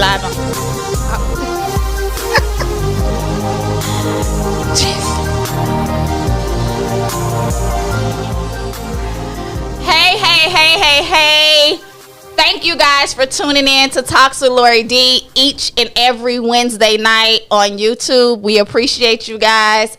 live on. Hey. Thank you guys for tuning in to Talks with Lori D each and every Wednesday night on YouTube. We appreciate you guys.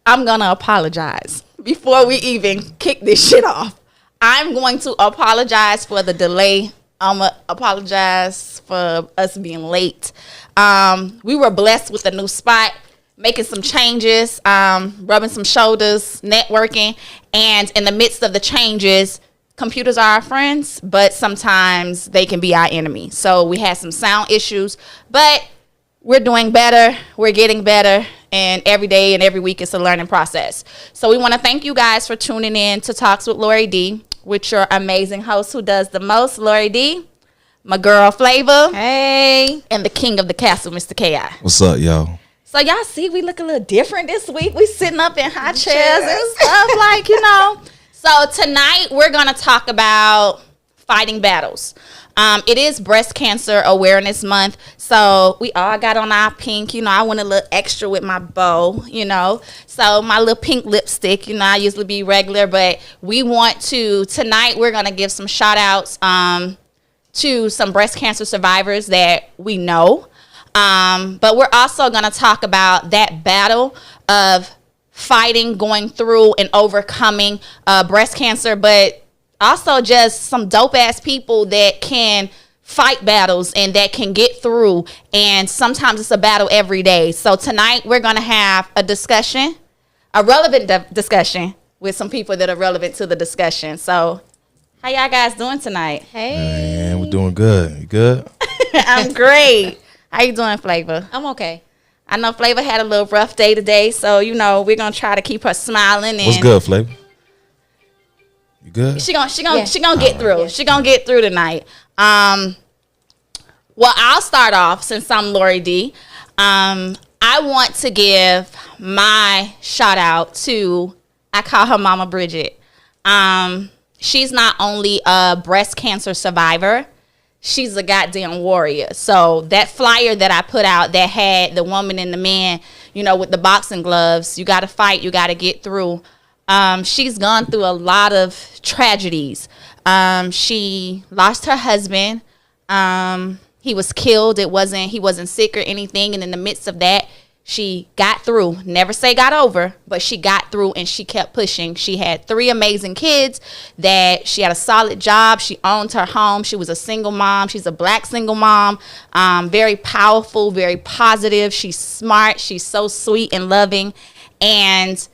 I'm going to apologize before we even kick this shit off. I'm going to apologize for the delay. I'm going to apologize for us being late. We were blessed with a new spot, making some changes, rubbing some shoulders, networking, and in the midst of the changes, computers are our friends, but sometimes they can be our enemy. So we had some sound issues, but we're doing better. We're getting better, and every day and every week it's a learning process. So we want to thank you guys for tuning in to Talks with Lori D, with your amazing host who does the most, Lori D, my girl Flava, hey, and the king of the castle, Mr. K.I. What's up, y'all? So y'all see we look a little different this week. We sitting up in high chairs and stuff, like, you know. So tonight we're going to talk about fighting battles. It is Breast Cancer Awareness Month, so we all got on our pink. You know, I went a little extra with my bow, you know. So my little pink lipstick, you know, I usually be regular, but we want to, tonight we're going to give some shout outs to some breast cancer survivors that we know. But we're also going to talk about that battle of fighting, going through, and overcoming breast cancer, but also just some dope ass people that can fight battles and that can get through. And sometimes it's a battle every day. So tonight we're going to have a discussion, a relevant discussion with some people that are relevant to the discussion. So how y'all guys doing tonight? Hey. Man, we're doing good. You good? I'm great. How you doing, Flava? I'm okay. I know Flava had a little rough day today, so, you know, we're going to try to keep her smiling. And what's good, Flava? You good? She gonna get through. Yeah. She gonna get through tonight. Well, I'll start off since I'm Lori D. I want to give my shout out to, I call her Mama Bridget. She's not only a breast cancer survivor, she's a goddamn warrior. So that flyer that I put out that had the woman and the man, you know, with the boxing gloves, you got to fight, you got to get through. She's gone through a lot of tragedies. She lost her husband. He was killed. He wasn't sick or anything. And in the midst of that, she got through. Never say got over, but she got through and she kept pushing. She had 3 amazing kids, that she had a solid job. She owned her home. She was a single mom. She's a black single mom. Very powerful, very positive. She's smart. She's so sweet and loving. And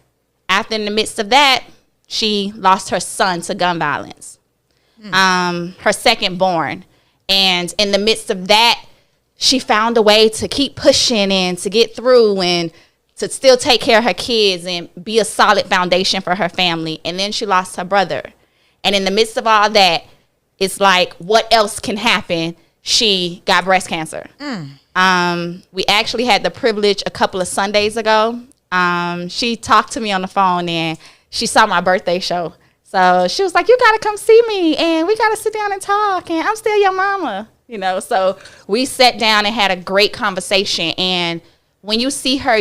after, in the midst of that, she lost her son to gun violence, her second born. And in the midst of that, she found a way to keep pushing and to get through and to still take care of her kids and be a solid foundation for her family. And then she lost her brother. And in the midst of all that, it's like, what else can happen? She got breast cancer. We actually had the privilege a couple of Sundays ago. She talked to me on the phone and she saw my birthday show. So she was like, you got to come see me and we got to sit down and talk and I'm still your mama, you know. So we sat down and had a great conversation. And when you see her,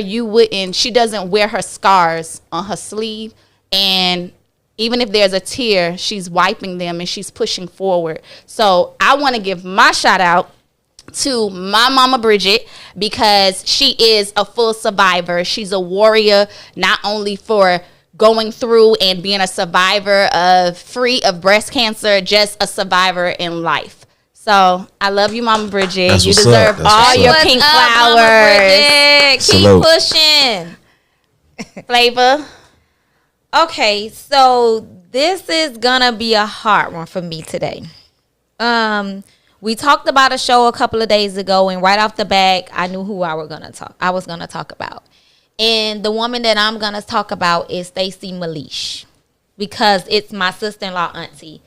she doesn't wear her scars on her sleeve. And even if there's a tear, she's wiping them and she's pushing forward. So I want to give my shout out to my Mama Bridget, because she is a full survivor. She's a warrior, not only for going through and being a survivor free of breast cancer, just a survivor in life. So I love you, Mama Bridget. That's you deserve all your pink flowers. Keep pushing. Flava. Okay, so this is gonna be a hard one for me today. We talked about a show a couple of days ago, and right off the bat, I knew who I was gonna talk about. And the woman that I'm gonna talk about is Stacey Malish, because it's my sister-in-law auntie.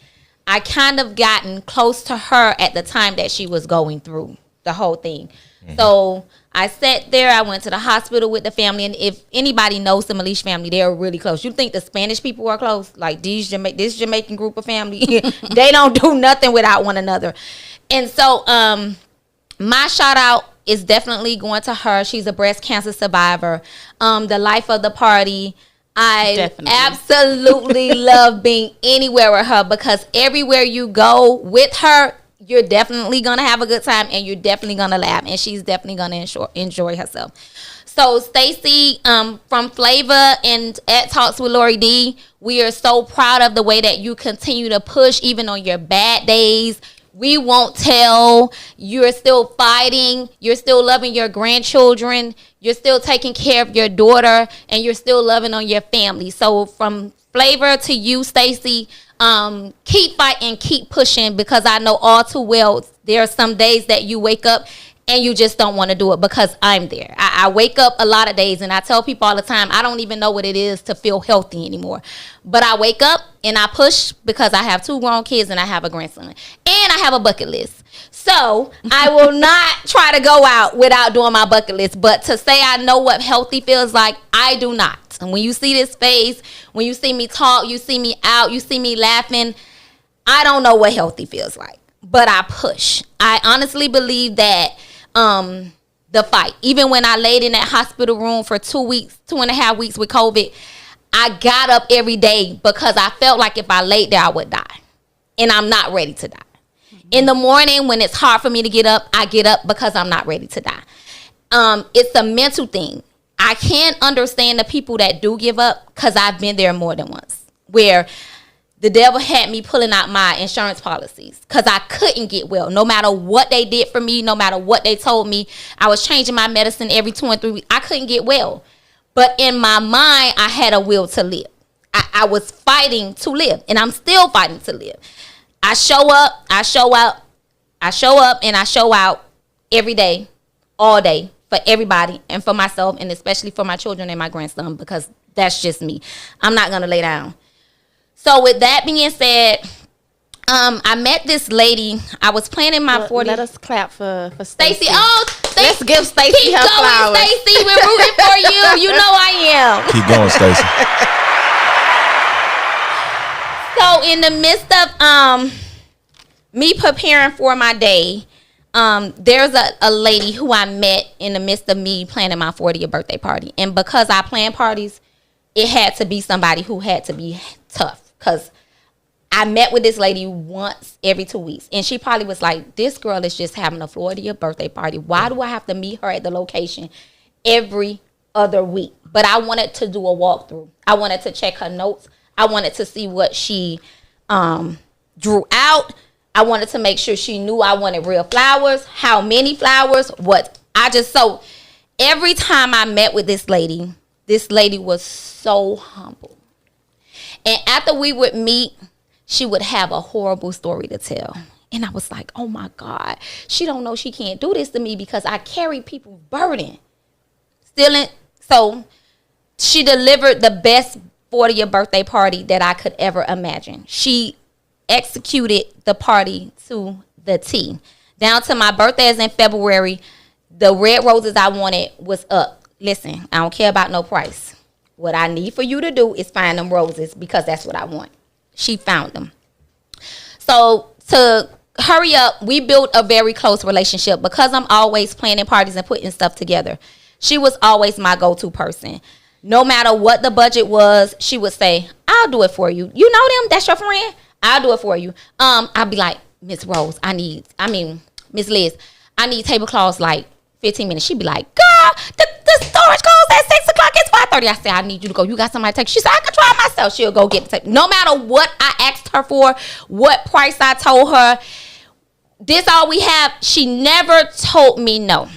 I kind of gotten close to her at the time that she was going through the whole thing. Mm-hmm. So I sat there. I went to the hospital with the family. And if anybody knows the Malish family, they're really close. You think the Spanish people are close? Like this Jamaican group of family, they don't do nothing without one another. And so my shout out is definitely going to her. She's a breast cancer survivor. The life of the party. I Definitely. absolutely love being anywhere with her, because everywhere you go with her, you're definitely gonna have a good time and you're definitely gonna laugh, and she's definitely gonna enjoy herself. So Stacy, from Flava and at Talks with Lori D, we are so proud of the way that you continue to push even on your bad days. We won't tell. You're still fighting. You're still loving your grandchildren. You're still taking care of your daughter, and you're still loving on your family. So from Flava to you, Stacy, keep fighting, keep pushing, because I know all too well there are some days that you wake up and you just don't want to do it, because I'm there. I wake up a lot of days, and I tell people all the time, I don't even know what it is to feel healthy anymore. But I wake up and I push, because I have 2 grown kids and I have a grandson. And I have a bucket list. So I will not try to go out without doing my bucket list. But to say I know what healthy feels like, I do not. And when you see this face, when you see me talk, you see me out, you see me laughing, I don't know what healthy feels like. But I push. I honestly believe that the fight, even when I laid in that hospital room for 2.5 weeks with COVID, I got up every day because I felt like if I laid there, I would die. And I'm not ready to die. In the morning, when it's hard for me to get up, I get up because I'm not ready to die. It's a mental thing. I can't understand the people that do give up, because I've been there more than once, where the devil had me pulling out my insurance policies because I couldn't get well. No matter what they did for me, no matter what they told me, I was changing my medicine every 2 and 3 weeks. I couldn't get well. But in my mind, I had a will to live. I was fighting to live, and I'm still fighting to live. I show up, and I show out every day, all day, for everybody and for myself, and especially for my children and my grandson, because that's just me. I'm not going to lay down. So with that being said, I met this lady. I was planning my 40. Let us clap for Stacy. Stacy. Oh, Stacy. Let's give Stacy her flowers. Stacy. We're rooting for you. You know I am. Keep going, Stacy. So in the midst of me preparing for my day, there's a lady who I met in the midst of me planning my 40th birthday party. And because I plan parties, it had to be somebody who had to be tough. Because I met with this lady once every 2 weeks. And she probably was like, this girl is just having a 40th birthday party. Why do I have to meet her at the location every other week? But I wanted to do a walkthrough. I wanted to check her notes. I wanted to see what she drew out. I wanted to make sure she knew I wanted real flowers, how many flowers, what. So every time I met with this lady was so humble. And after we would meet, she would have a horrible story to tell. And I was like, oh my God, she don't know she can't do this to me because I carry people's burden. So she delivered the best 40th birthday party that I could ever imagine. She executed the party to the T. Down to my birthday is in February. The red roses I wanted was up. Listen, I don't care about no price. What I need for you to do is find them roses, because that's what I want. She found them. So to hurry up, we built a very close relationship because I'm always planning parties and putting stuff together. She was always my go-to person. No matter what the budget was, she would say, I'll do it for you. You know them? That's your friend? I'll do it for you. I'll be like, Miss Liz, I need tablecloths like 15 minutes. She'd be like, girl, the storage goes at 6 o'clock. It's 5:30. I said, I need you to go. You got somebody to take. She said, I can try it myself. She'll go get the table. No matter what I asked her for, what price I told her, this all we have, she never told me no.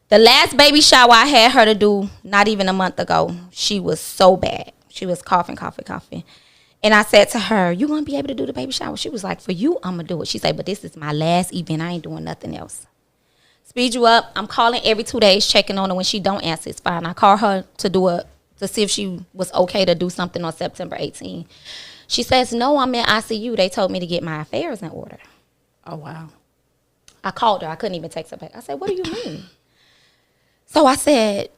The last baby shower I had her to do, not even a month ago, she was so bad. She was coughing. And I said to her, you going to be able to do the baby shower? She was like, for you, I'm going to do it. She said, but this is my last event. I ain't doing nothing else. Speed you up. I'm calling every 2 days, checking on her. When she don't answer, it's fine. I call her to see if she was okay to do something on September 18. She says, no, I'm in ICU. They told me to get my affairs in order. Oh, wow. I called her. I couldn't even text her back. I said, what do you mean? So I said,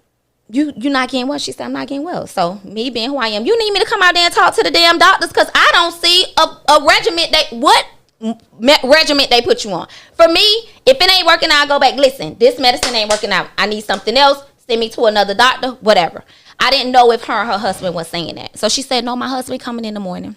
you not getting well? She said, I'm not getting well. So me being who I am, you need me to come out there and talk to the damn doctors because I don't see a regimen that, what regimen they put you on. For me, if it ain't working out, I go back. Listen, this medicine ain't working out. I need something else. Send me to another doctor, whatever. I didn't know if her and her husband was saying that. So she said, no, my husband coming in the morning.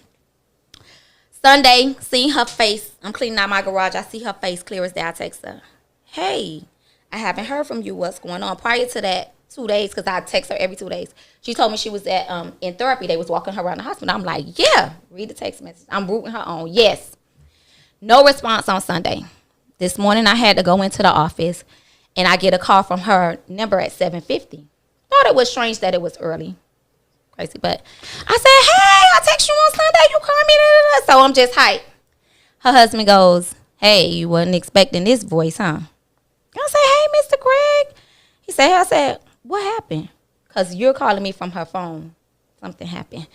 Sunday, seeing her face. I'm cleaning out my garage. I see her face clear as day. I text her, hey, I haven't heard from you. What's going on? Prior to that, 2 days, because I text her every 2 days. She told me she was at in therapy. They was walking her around the hospital. I'm like, yeah. Read the text message. I'm rooting her on. Yes. No response on Sunday. This morning I had to go into the office, and I get a call from her number at 7:50. Thought it was strange that it was early. Crazy, but I said, hey, I text you on Sunday. You call me. Da, da, da. So I'm just hyped. Her husband goes, hey, you wasn't expecting this voice, huh? I say, hey, Mr. Craig. He said, I said, what happened? Because you're calling me from her phone. Something happened.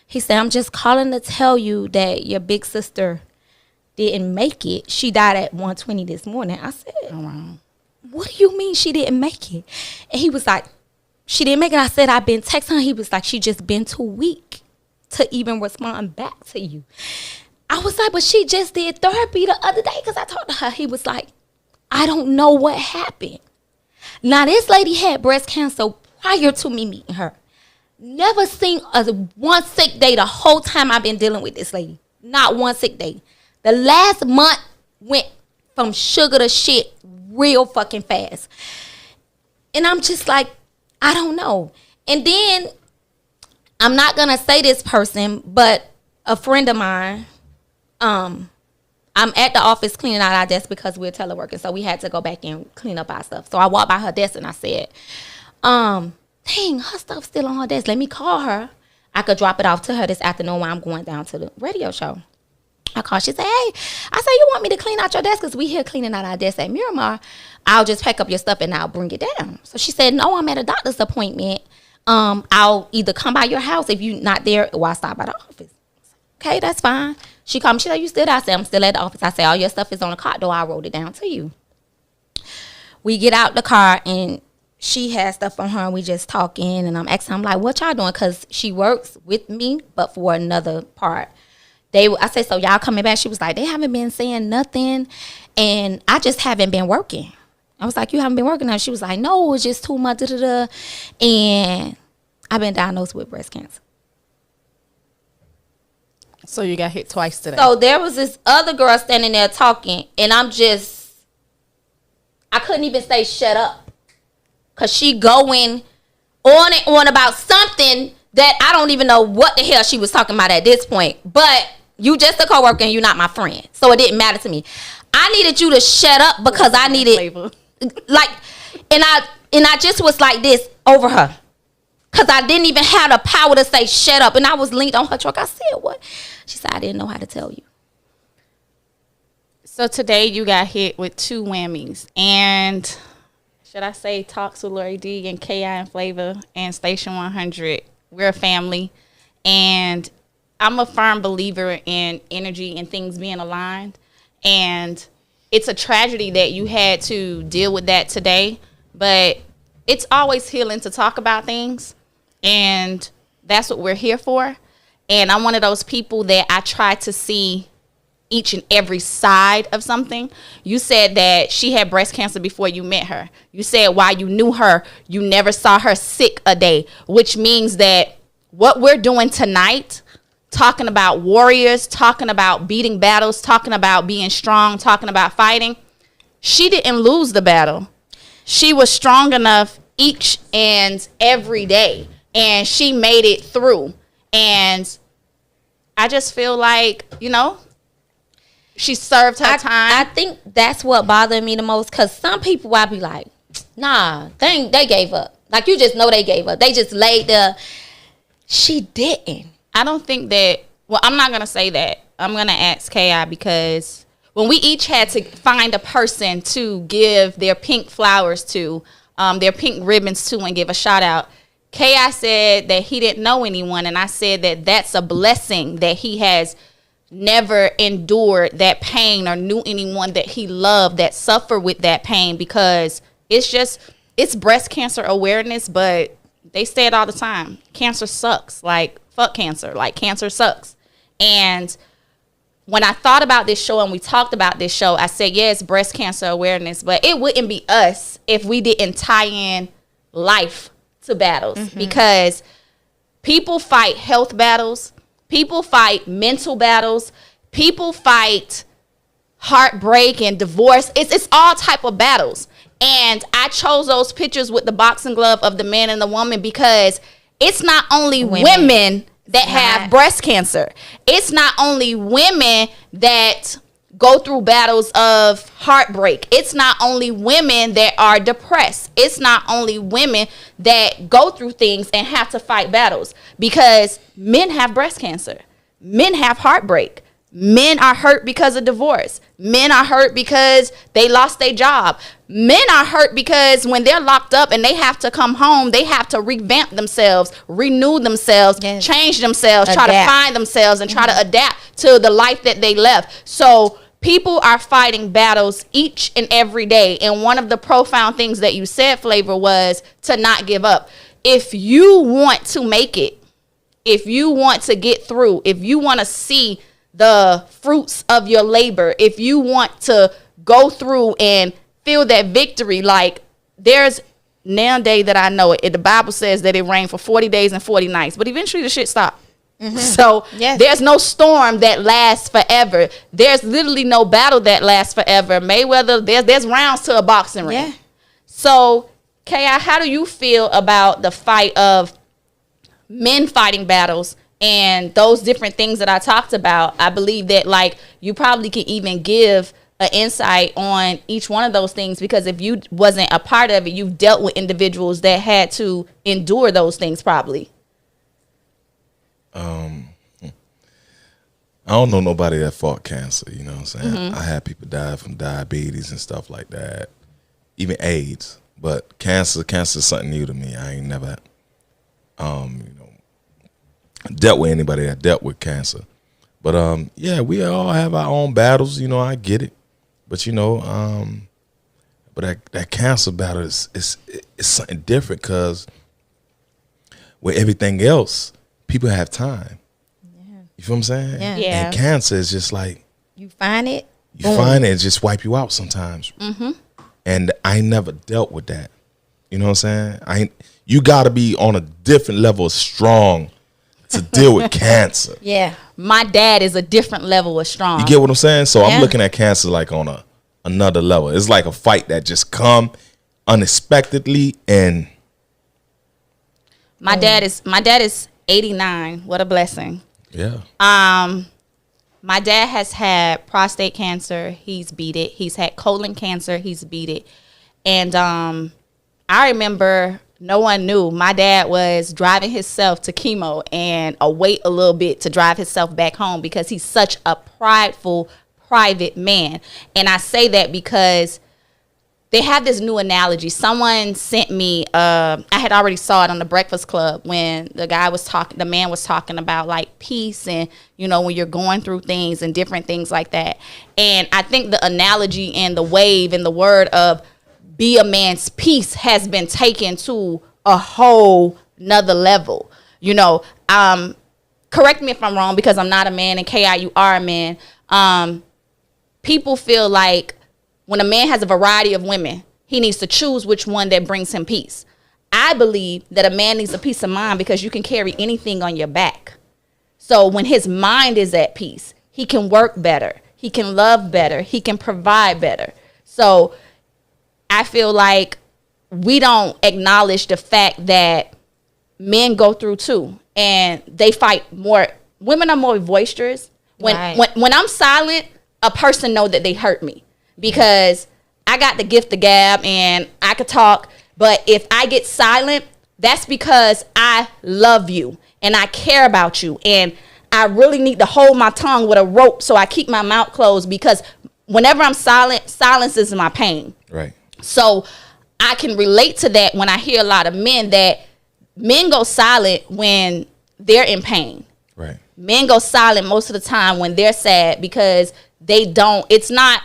He said, I'm just calling to tell you that your big sister didn't make it. She died at 1:20 this morning. I said, oh, wow. What do you mean she didn't make it? And he was like, she didn't make it. I said, I've been texting her. He was like, she just been too weak to even respond back to you. I was like, but she just did therapy the other day because I talked to her. He was like, I don't know what happened. Now, this lady had breast cancer prior to me meeting her. Never seen one sick day the whole time I've been dealing with this lady. Not one sick day. The last month went from sugar to shit real fucking fast. And I'm just like, I don't know. And then, I'm not going to say this person, but a friend of mine, I'm at the office cleaning out our desk because we're teleworking. So we had to go back and clean up our stuff. So I walked by her desk and I said, dang, her stuff's still on her desk. Let me call her. I could drop it off to her this afternoon while I'm going down to the radio show. I called. She said, hey, I said, you want me to clean out your desk? Because we here cleaning out our desk at Miramar. I'll just pack up your stuff and I'll bring it down. So she said, no, I'm at a doctor's appointment. I'll either come by your house if you're not there or I'll stop by the office. Okay, that's fine. She called me. She said, you still there? I said, I'm still at the office. I said, all your stuff is on the car door. I wrote it down to you. We get out the car and she has stuff on her and we just talking and I'm asking, I'm like, what y'all doing? Because she works with me, but for another part. I said, so y'all coming back? She was like, they haven't been saying nothing and I just haven't been working. I was like, you haven't been working? And she was like, no, it's just too much. Da, da, da. And I've been diagnosed with breast cancer. So you got hit twice today. So there was this other girl standing there talking, and I couldn't even say shut up. Because she going on and on about something that I don't even know what the hell she was talking about at this point. But you just a coworker and you're not my friend. So it didn't matter to me. I needed you to shut up because I needed, like, and I just was like this over her. Because I didn't even have the power to say shut up. And I was leaned on her truck. I said, what? She said, I didn't know how to tell you. So today you got hit with two whammies. And should I say Talks with Lori D and KI and Flava and Station 100. We're a family. And I'm a firm believer in energy and things being aligned. And it's a tragedy that you had to deal with that today. But it's always healing to talk about things. And that's what we're here for. And I'm one of those people that I try to see each and every side of something. You said that she had breast cancer before you met her. You said while you knew her, you never saw her sick a day, which means that what we're doing tonight, talking about warriors, talking about beating battles, talking about being strong, talking about fighting, she didn't lose the battle. She was strong enough each and every day. And she made it through. And I just feel like, she served her time. I think that's what bothered me the most. Because some people, I'd be like, nah, they gave up. Like, you just know they gave up. They just laid there. She didn't. I don't think that, well, I'm not going to say that. I'm going to ask KI because when we each had to find a person to give their pink flowers to, their pink ribbons to and give a shout out, K.I. said that he didn't know anyone, and I said that that's a blessing that he has never endured that pain or knew anyone that he loved that suffered with that pain because it's breast cancer awareness, but they say it all the time. Cancer sucks. Like, fuck cancer. Like, cancer sucks. And when I thought about this show and we talked about this show, I said, yes, breast cancer awareness, but it wouldn't be us if we didn't tie in life to battles, because people fight health battles, people fight mental battles, people fight heartbreak and divorce. It's all type of battles. And I chose those pictures with the boxing glove of the man and the woman because it's not only women that have breast cancer. It's not only women that go through battles of heartbreak. It's not only women that are depressed. It's not only women that go through things and have to fight battles, because men have breast cancer. Men have heartbreak. Men are hurt because of divorce. Men are hurt because they lost their job. Men are hurt because when they're locked up and they have to come home, they have to revamp themselves, renew themselves, change themselves, try to find themselves, and try to adapt to the life that they left. So people are fighting battles each and every day. And one of the profound things that you said, Flava, was to not give up. If you want to make it, if you want to get through, if you want to see the fruits of your labor, if you want to go through and feel that victory, like there's nowadays that I know it, the Bible says that it rained for 40 days and 40 nights, but eventually the shit stopped. So there's no storm that lasts forever. There's literally no battle that lasts forever. Mayweather, there's rounds to a boxing ring. So K.I., how do you feel about the fight of men fighting battles and those different things that I talked about? I believe that, like, you probably can even give an insight on each one of those things, because if you wasn't a part of it, you've dealt with individuals that had to endure those things probably. I don't know nobody that fought cancer, you know what I'm saying? I had people die from diabetes and stuff like that, even AIDS. But cancer is something new to me. I ain't never, dealt with anybody that dealt with cancer. But yeah, we all have our own battles, I get it. But but that cancer battle is something different, because with everything else, people have time. You feel what I'm saying? Yeah. And cancer is just like, you find it, and just wipe you out sometimes. And I never dealt with that. You know what I'm saying? You got to be on a different level of strong to deal with cancer. My dad is a different level of strong. You get what I'm saying? So I'm looking at cancer like on another level. It's like a fight that just come unexpectedly. And my dad is 89. What a blessing. Yeah. My dad has had prostate cancer. He's beat it. He's had colon cancer. He's beat it. And I remember no one knew. My dad was driving himself to chemo and wait a little bit to drive himself back home, because he's such a prideful, private man. And I say that because they have this new analogy. Someone sent me, I had already saw it on the Breakfast Club when the man was talking about like peace and, when you're going through things and different things like that. And I think the analogy and the wave and the word of be a man's peace has been taken to a whole nother level. Correct me if I'm wrong, because I'm not a man, and K.I., you are a man. People feel like when a man has a variety of women, he needs to choose which one that brings him peace. I believe that a man needs a peace of mind, because you can carry anything on your back. So when his mind is at peace, he can work better, he can love better, he can provide better. So I feel like we don't acknowledge the fact that men go through too, and they fight more. Women are more boisterous. When I'm silent, a person know that they hurt me, because I got the gift of gab and I could talk. But if I get silent, that's because I love you and I care about you, and I really need to hold my tongue with a rope so I keep my mouth closed, because whenever I'm silent, silence is my pain. Right. So I can relate to that when I hear a lot of men go silent when they're in pain. Right. Men go silent most of the time when they're sad, because it's not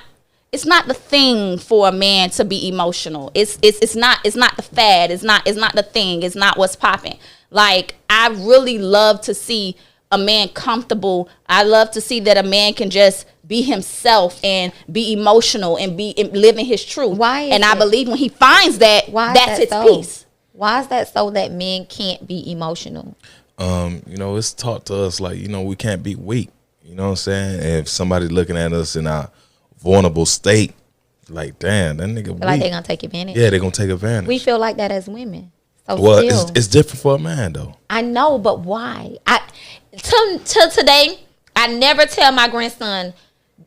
the thing for a man to be emotional. It's not the fad. It's not the thing. It's not what's popping. Like, I really love to see a man comfortable. I love to see that a man can just be himself and be emotional and be living his truth. And I believe when he finds that, that's his peace. Why is that so that men can't be emotional? It's taught to us like, we can't be weak. You know what I'm saying? If somebody's looking at us in our vulnerable state, like, damn, that nigga weak. Like they're going to take advantage. Yeah, they're going to take advantage. We feel like that as women. So well, it's different for a man, though. I know, but why? Till today, I never tell my grandson,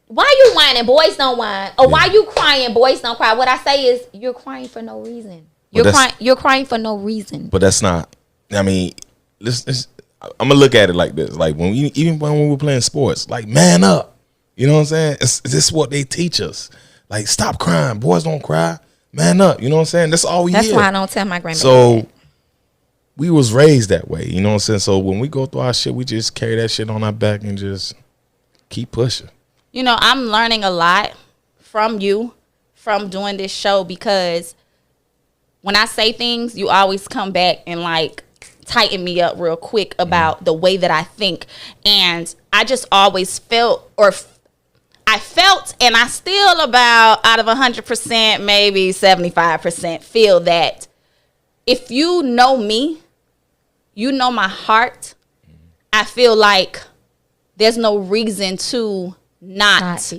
why you whining? Boys don't whine. Or why you crying? Boys don't cry. What I say is, you're crying for no reason. You're crying for no reason. But that's not, I mean, I'm going to look at it like this. Like, even when we were playing sports, like, man up. You know what I'm saying? This is what they teach us. Like, stop crying. Boys don't cry. Man up. You know what I'm saying? That's all we hear. That's why I don't tell my grandmother. So, we was raised that way. You know what I'm saying? So, when we go through our shit, we just carry that shit on our back and just keep pushing. I'm learning a lot from you, from doing this show, because when I say things, you always come back and, like, tighten me up real quick about the way that I think. And I just always felt, and I still about out of 100%, maybe 75% feel that if you know me, you know my heart, I feel like there's no reason to not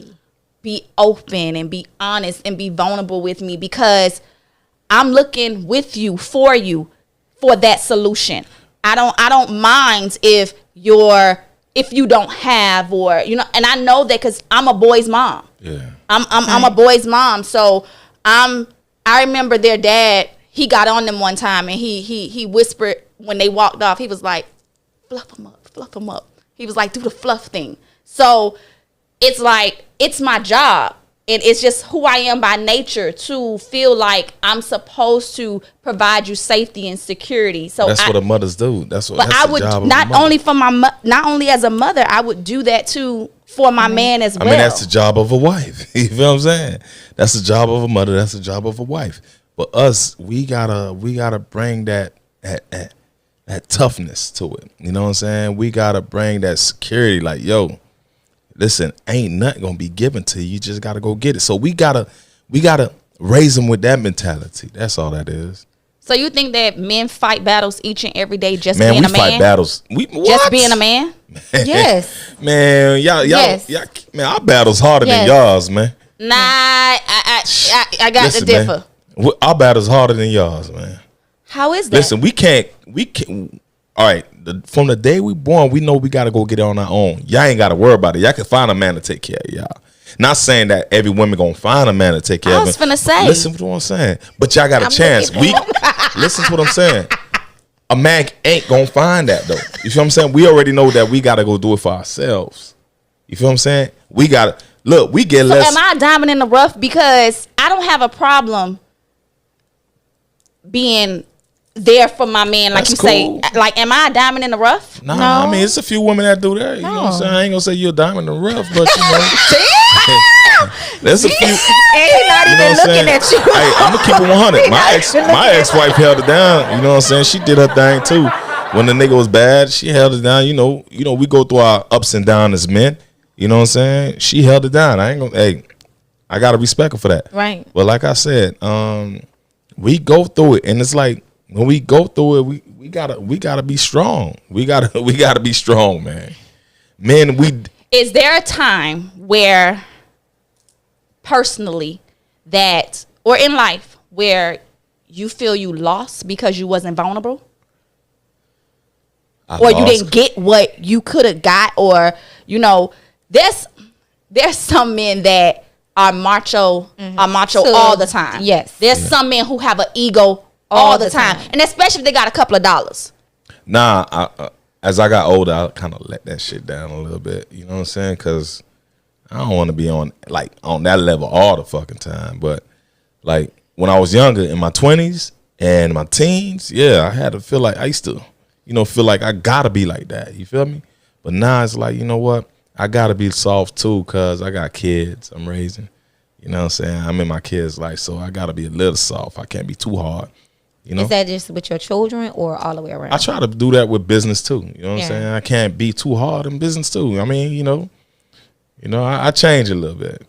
be open and be honest and be vulnerable with me, because I'm looking with you for that solution. I don't mind if you don't have, or and I know that because I'm a boy's mom. Yeah, I'm a boy's mom. So I remember their dad. He got on them one time and he whispered when they walked off. He was like, "Fluff them up." He was like, "Do the fluff thing." So it's like, it's my job. And it's just who I am by nature to feel like I'm supposed to provide you safety and security. So that's what a mother's do. That's I would not only as a mother, I would do that too for my man as well. I mean, that's the job of a wife. You feel what I'm saying? That's the job of a mother. That's the job of a wife. But us, we gotta bring that toughness to it. You know what I'm saying? We gotta bring that security. Like, yo, listen, ain't nothing gonna be given to you. You just gotta go get it. So we gotta raise them with that mentality. That's all that is. So you think that men fight battles each and every day just man, being a man? Man, we fight battles. Just being a man? Yes. Man, y'all, man, our battles harder than y'all's, man. Nah, I got to differ. Man, our battles harder than y'all's, man. How is that? Listen, we can't. All right, from the day we born, we know we got to go get it on our own. Y'all ain't got to worry about it. Y'all can find a man to take care of y'all. Not saying that every woman going to find a man to take care of. I was finna say. Listen to what I'm saying. But y'all got a chance. Listen to what I'm saying. A man ain't going to find that, though. You feel what I'm saying? We already know that we got to go do it for ourselves. You feel what I'm saying? We got to. Look, we get less. Am I a diamond in the rough? Because I don't have a problem being there for my man, like That's you cool. say. Like, am I a diamond in the rough? No, I mean, it's a few women that do that. You know what I'm saying? I ain't gonna say you're a diamond in the rough, but there's a few. And he's not even looking at you. Hey, I'm gonna keep it 100. My ex-wife held it down. You know what I'm saying? She did her thing too. When the nigga was bad, she held it down. You know, we go through our ups and downs as men. You know what I'm saying? She held it down. I gotta respect her for that. Right. But like I said, we go through it, and it's like, when we go through it, we gotta be strong. We gotta be strong, man. Men, Is there a time where, personally, that or in life where you feel you lost because you wasn't vulnerable, or you didn't get what you could have got, or there's some men that are macho, all the time. Yes, there's some men who have an ego all the time, and especially if they got a couple of dollars. Nah, as I got older, I kind of let that shit down a little bit. You know what I'm saying? Because I don't want to be on that level all the fucking time. But like when I was younger, in my 20s and my teens, yeah, I had to feel like I used to, feel like I gotta be like that. You feel me? But now it's like, you know what? I gotta be soft too, cause I got kids I'm raising. You know what I'm saying? I'm in my kids' life, so I gotta be a little soft. I can't be too hard. You know, is that just with your children or all the way around? I try to do that with business too. You know what Yeah. I'm saying? I can't be too hard in business too. I mean, I change a little bit.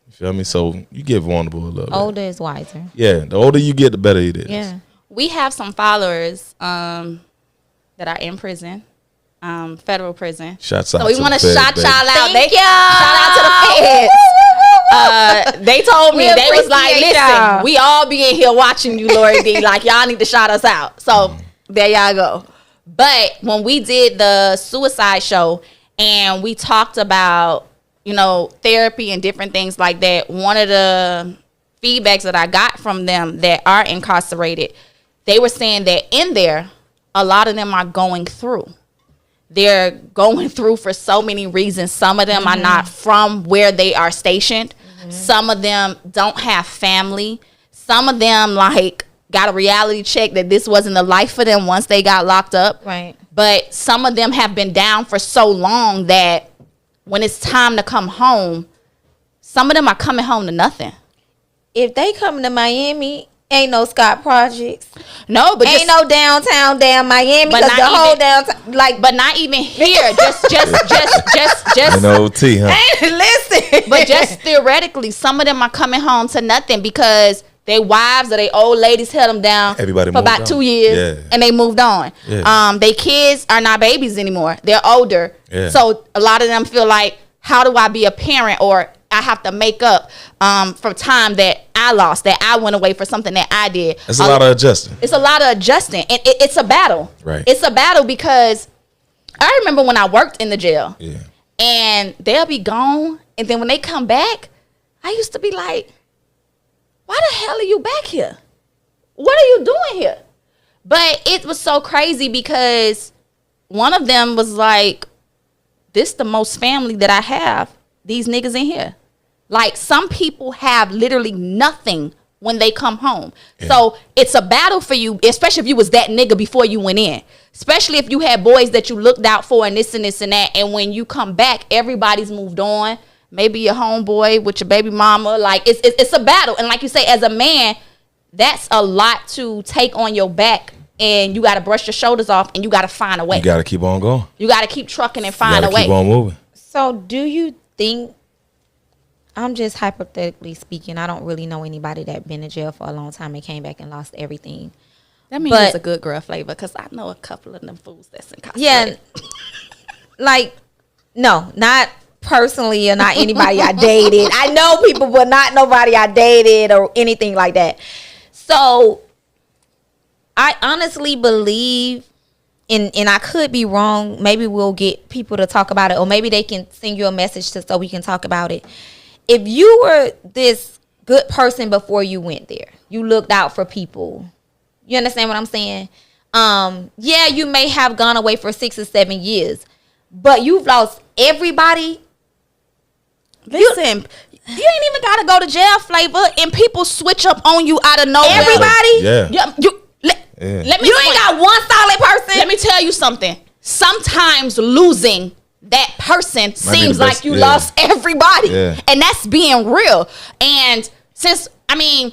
You feel me? So you get vulnerable a little bit. Older is wiser. Yeah, the older you get, the better it is. Yeah. We have some followers that are in prison, federal prison. Shouts out So we to want to the feds, shout baby. y'all out. Thank y'all. Shout out to the feds. They told me, We they was like, appreciate listen, y'all. we all be in here watching you, Lori D. Like, y'all need to shout us out. So there y'all go. But when we did the suicide show and we talked about, therapy and different things like that, one of the feedbacks that I got from them that are incarcerated, they were saying that in there, a lot of them are going through. They're going through for so many reasons. Some of them are not from where they are stationed. Some of them don't have family. Some of them got a reality check that this wasn't the life for them once they got locked up. Right. But some of them have been down for so long that when it's time to come home, some of them are coming home to nothing. If they come to Miami, ain't no Scott Projects. No, but Ain't no downtown damn Miami. But Because not the whole even- downtown, but not even here. just NOT, huh? listen. But just theoretically, some of them are coming home to nothing because their wives or their old ladies held them down Everybody for moved about on. 2 years, Yeah. and they moved on. Yeah. Their kids are not babies anymore; they're older. Yeah. So a lot of them feel like, how do I be a parent, or I have to make up for time that I lost, that I went away for something that I did. That's a lot of adjusting. It's a lot of adjusting, and it's a battle. Right. It's a battle because I remember when I worked in the jail. Yeah. And they'll be gone. And then when they come back, I used to be like, why the hell are you back here? What are you doing here? But it was so crazy because one of them was like, this the most family that I have, these niggas in here. Like, some people have literally nothing when they come home. Yeah. So it's a battle for you, especially if you was that nigga before you went in. Especially if you had boys that you looked out for and this and this and that. And when you come back, everybody's moved on. Maybe your homeboy with your baby mama. Like, it's a battle. And like you say, as a man, that's a lot to take on your back. And you got to brush your shoulders off and you got to find a way. You got to keep on going. You got to keep trucking and You find got a to way. keep on moving. So do you think, I'm just hypothetically speaking, I don't really know anybody that been in jail for a long time and came back and lost everything. That means But- it's a good girl flavor because I know a couple of them fools that's incarcerated. Yeah. Like, no, not personally or not anybody I dated. I know people, but not nobody I dated or anything like that. So I honestly believe, and I could be wrong, maybe we'll get people to talk about it, or maybe they can send you a message so we can talk about it. If you were this good person before you went there, you looked out for people, you understand what I'm saying? Yeah, you may have gone away for 6 or 7 years, but you've lost everybody. Listen, you ain't even got to go to jail, flavor, and people switch up on you out of nowhere. Everybody? Yeah. Let me You ain't got one solid person. Let me tell you something. Sometimes losing that person seems the like best- you yeah. lost everybody. Yeah. And that's being real. And since, I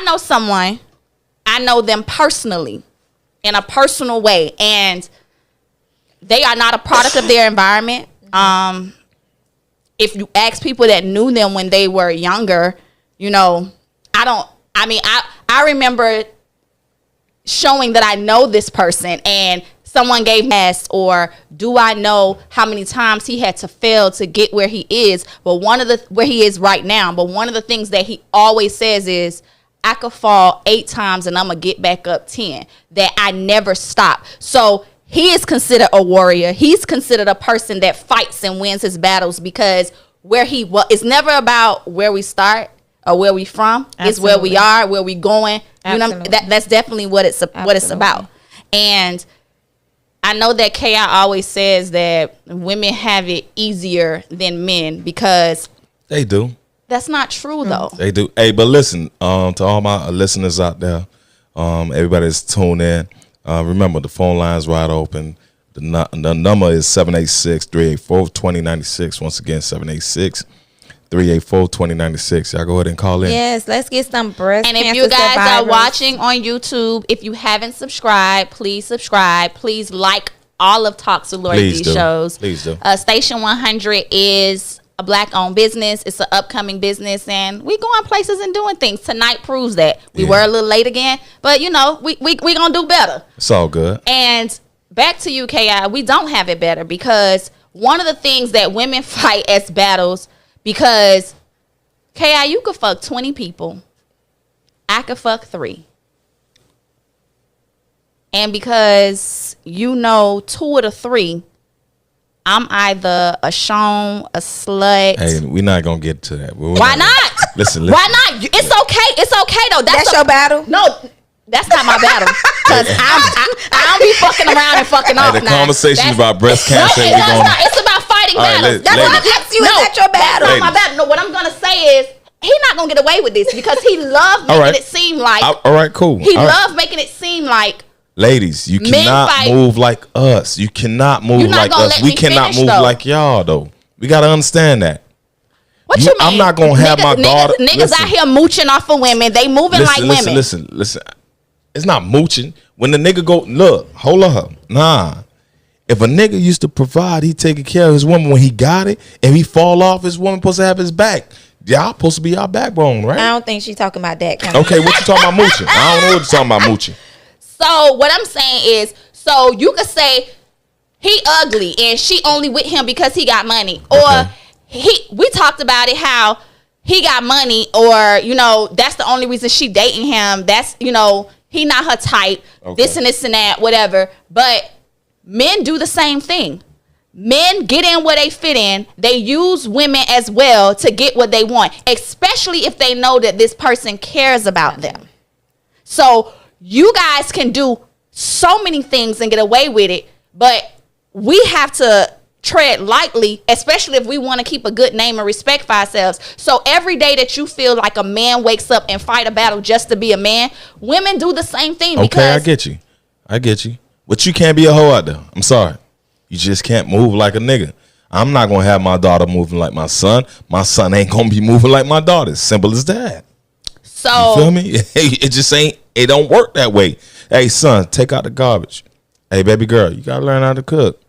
know someone, I know them personally in a personal way, and they are not a product of their environment. If you ask people that knew them when they were younger, I remember showing that I know this person and someone gave me asked, or do I know how many times he had to fail to get where he is? But where he is right now. But one of the things that he always says is, I could fall 8 times and I'm gonna get back up 10. That I never stop. So he is considered a warrior. He's considered a person that fights and wins his battles, because it's never about where we start or where we from. It's where we are, where we going. Absolutely. That's definitely what it's about. And I know that KI always says that women have it easier than men, because They do. that's not true though. They do. Hey, but listen, to all my listeners out there, everybody that's tuned in, remember the phone line's wide open. The number is 786-384-2096. Once again, 384-2096. Y'all go ahead and call in. Yes, let's get some breast And cancer if you guys survivors. are watching on YouTube, if you haven't subscribed, please subscribe. Please like all of Talks with Lori Please D do. shows. Please do. Station 100 is a Black-owned business. It's an upcoming business, and we going places and doing things. Tonight proves that. We were a little late again, but you know, we gonna do better. It's all good. And back to you, Ki. We don't have it better because one of the things that women fight as battles, because Ki, you could fuck 20 people, I could fuck 3. And because you know 2 of the 3, I'm either a Sean, a slut. Hey, we're not gonna get to that. Why not? Listen. Why not? It's okay. It's okay though. That's your battle? No, that's not my battle. Cause I don't be fucking around and fucking off. The now. conversation That's- about breast cancer. No, it's about fighting All right, battles. That's what I asked you. Is that your battle? That's not my battle. No, what I'm gonna say is he's not gonna get away with this because he loved making right. it seem like. All right, cool. He All right. loved making it seem like. Ladies, you Men cannot fight. move like us. You cannot move You're not like gonna us. let We me cannot finish, move though. like y'all, though. We got to understand that. What you mean? I'm not gonna have my daughter. Niggas Listen. out here mooching off of women. They moving like women. Listen. It's not mooching. When the nigga go, look, hold up. Nah. If a nigga used to provide, he taking care of his woman when he got it. If he fall off, his woman supposed to have his back. Y'all supposed to be our backbone, right? I don't think she's talking about that. Okay, what you talking about mooching? I don't know what you're talking about mooching. So what I'm saying is, so you could say he ugly and she only with him because he got money, or we talked about it how he got money, or you know that's the only reason she dating him. That's you know he not her type. This and this and that, whatever. But men do the same thing. Men get in where they fit in. They use women as well to get what they want, especially if they know that this person cares about them. So you guys can do so many things and get away with it, but we have to tread lightly, especially if we want to keep a good name and respect for ourselves. So every day that you feel like a man wakes up and fight a battle just to be a man, women do the same thing. Okay, because I get you. But you can't be a hoe out there. I'm sorry. You just can't move like a nigga. I'm not going to have my daughter moving like my son. My son ain't going to be moving like my daughter. Simple as that. So You feel me? It just ain't, it don't work that way. Hey, son, take out the garbage. Hey, baby girl, you got to learn how to cook.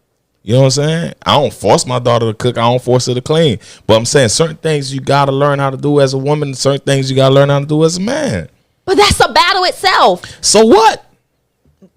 You know what I'm saying? I don't force my daughter to cook. I don't force her to clean. But I'm saying certain things you got to learn how to do as a woman. Certain things you got to learn how to do as a man. but that's a battle itself. So what?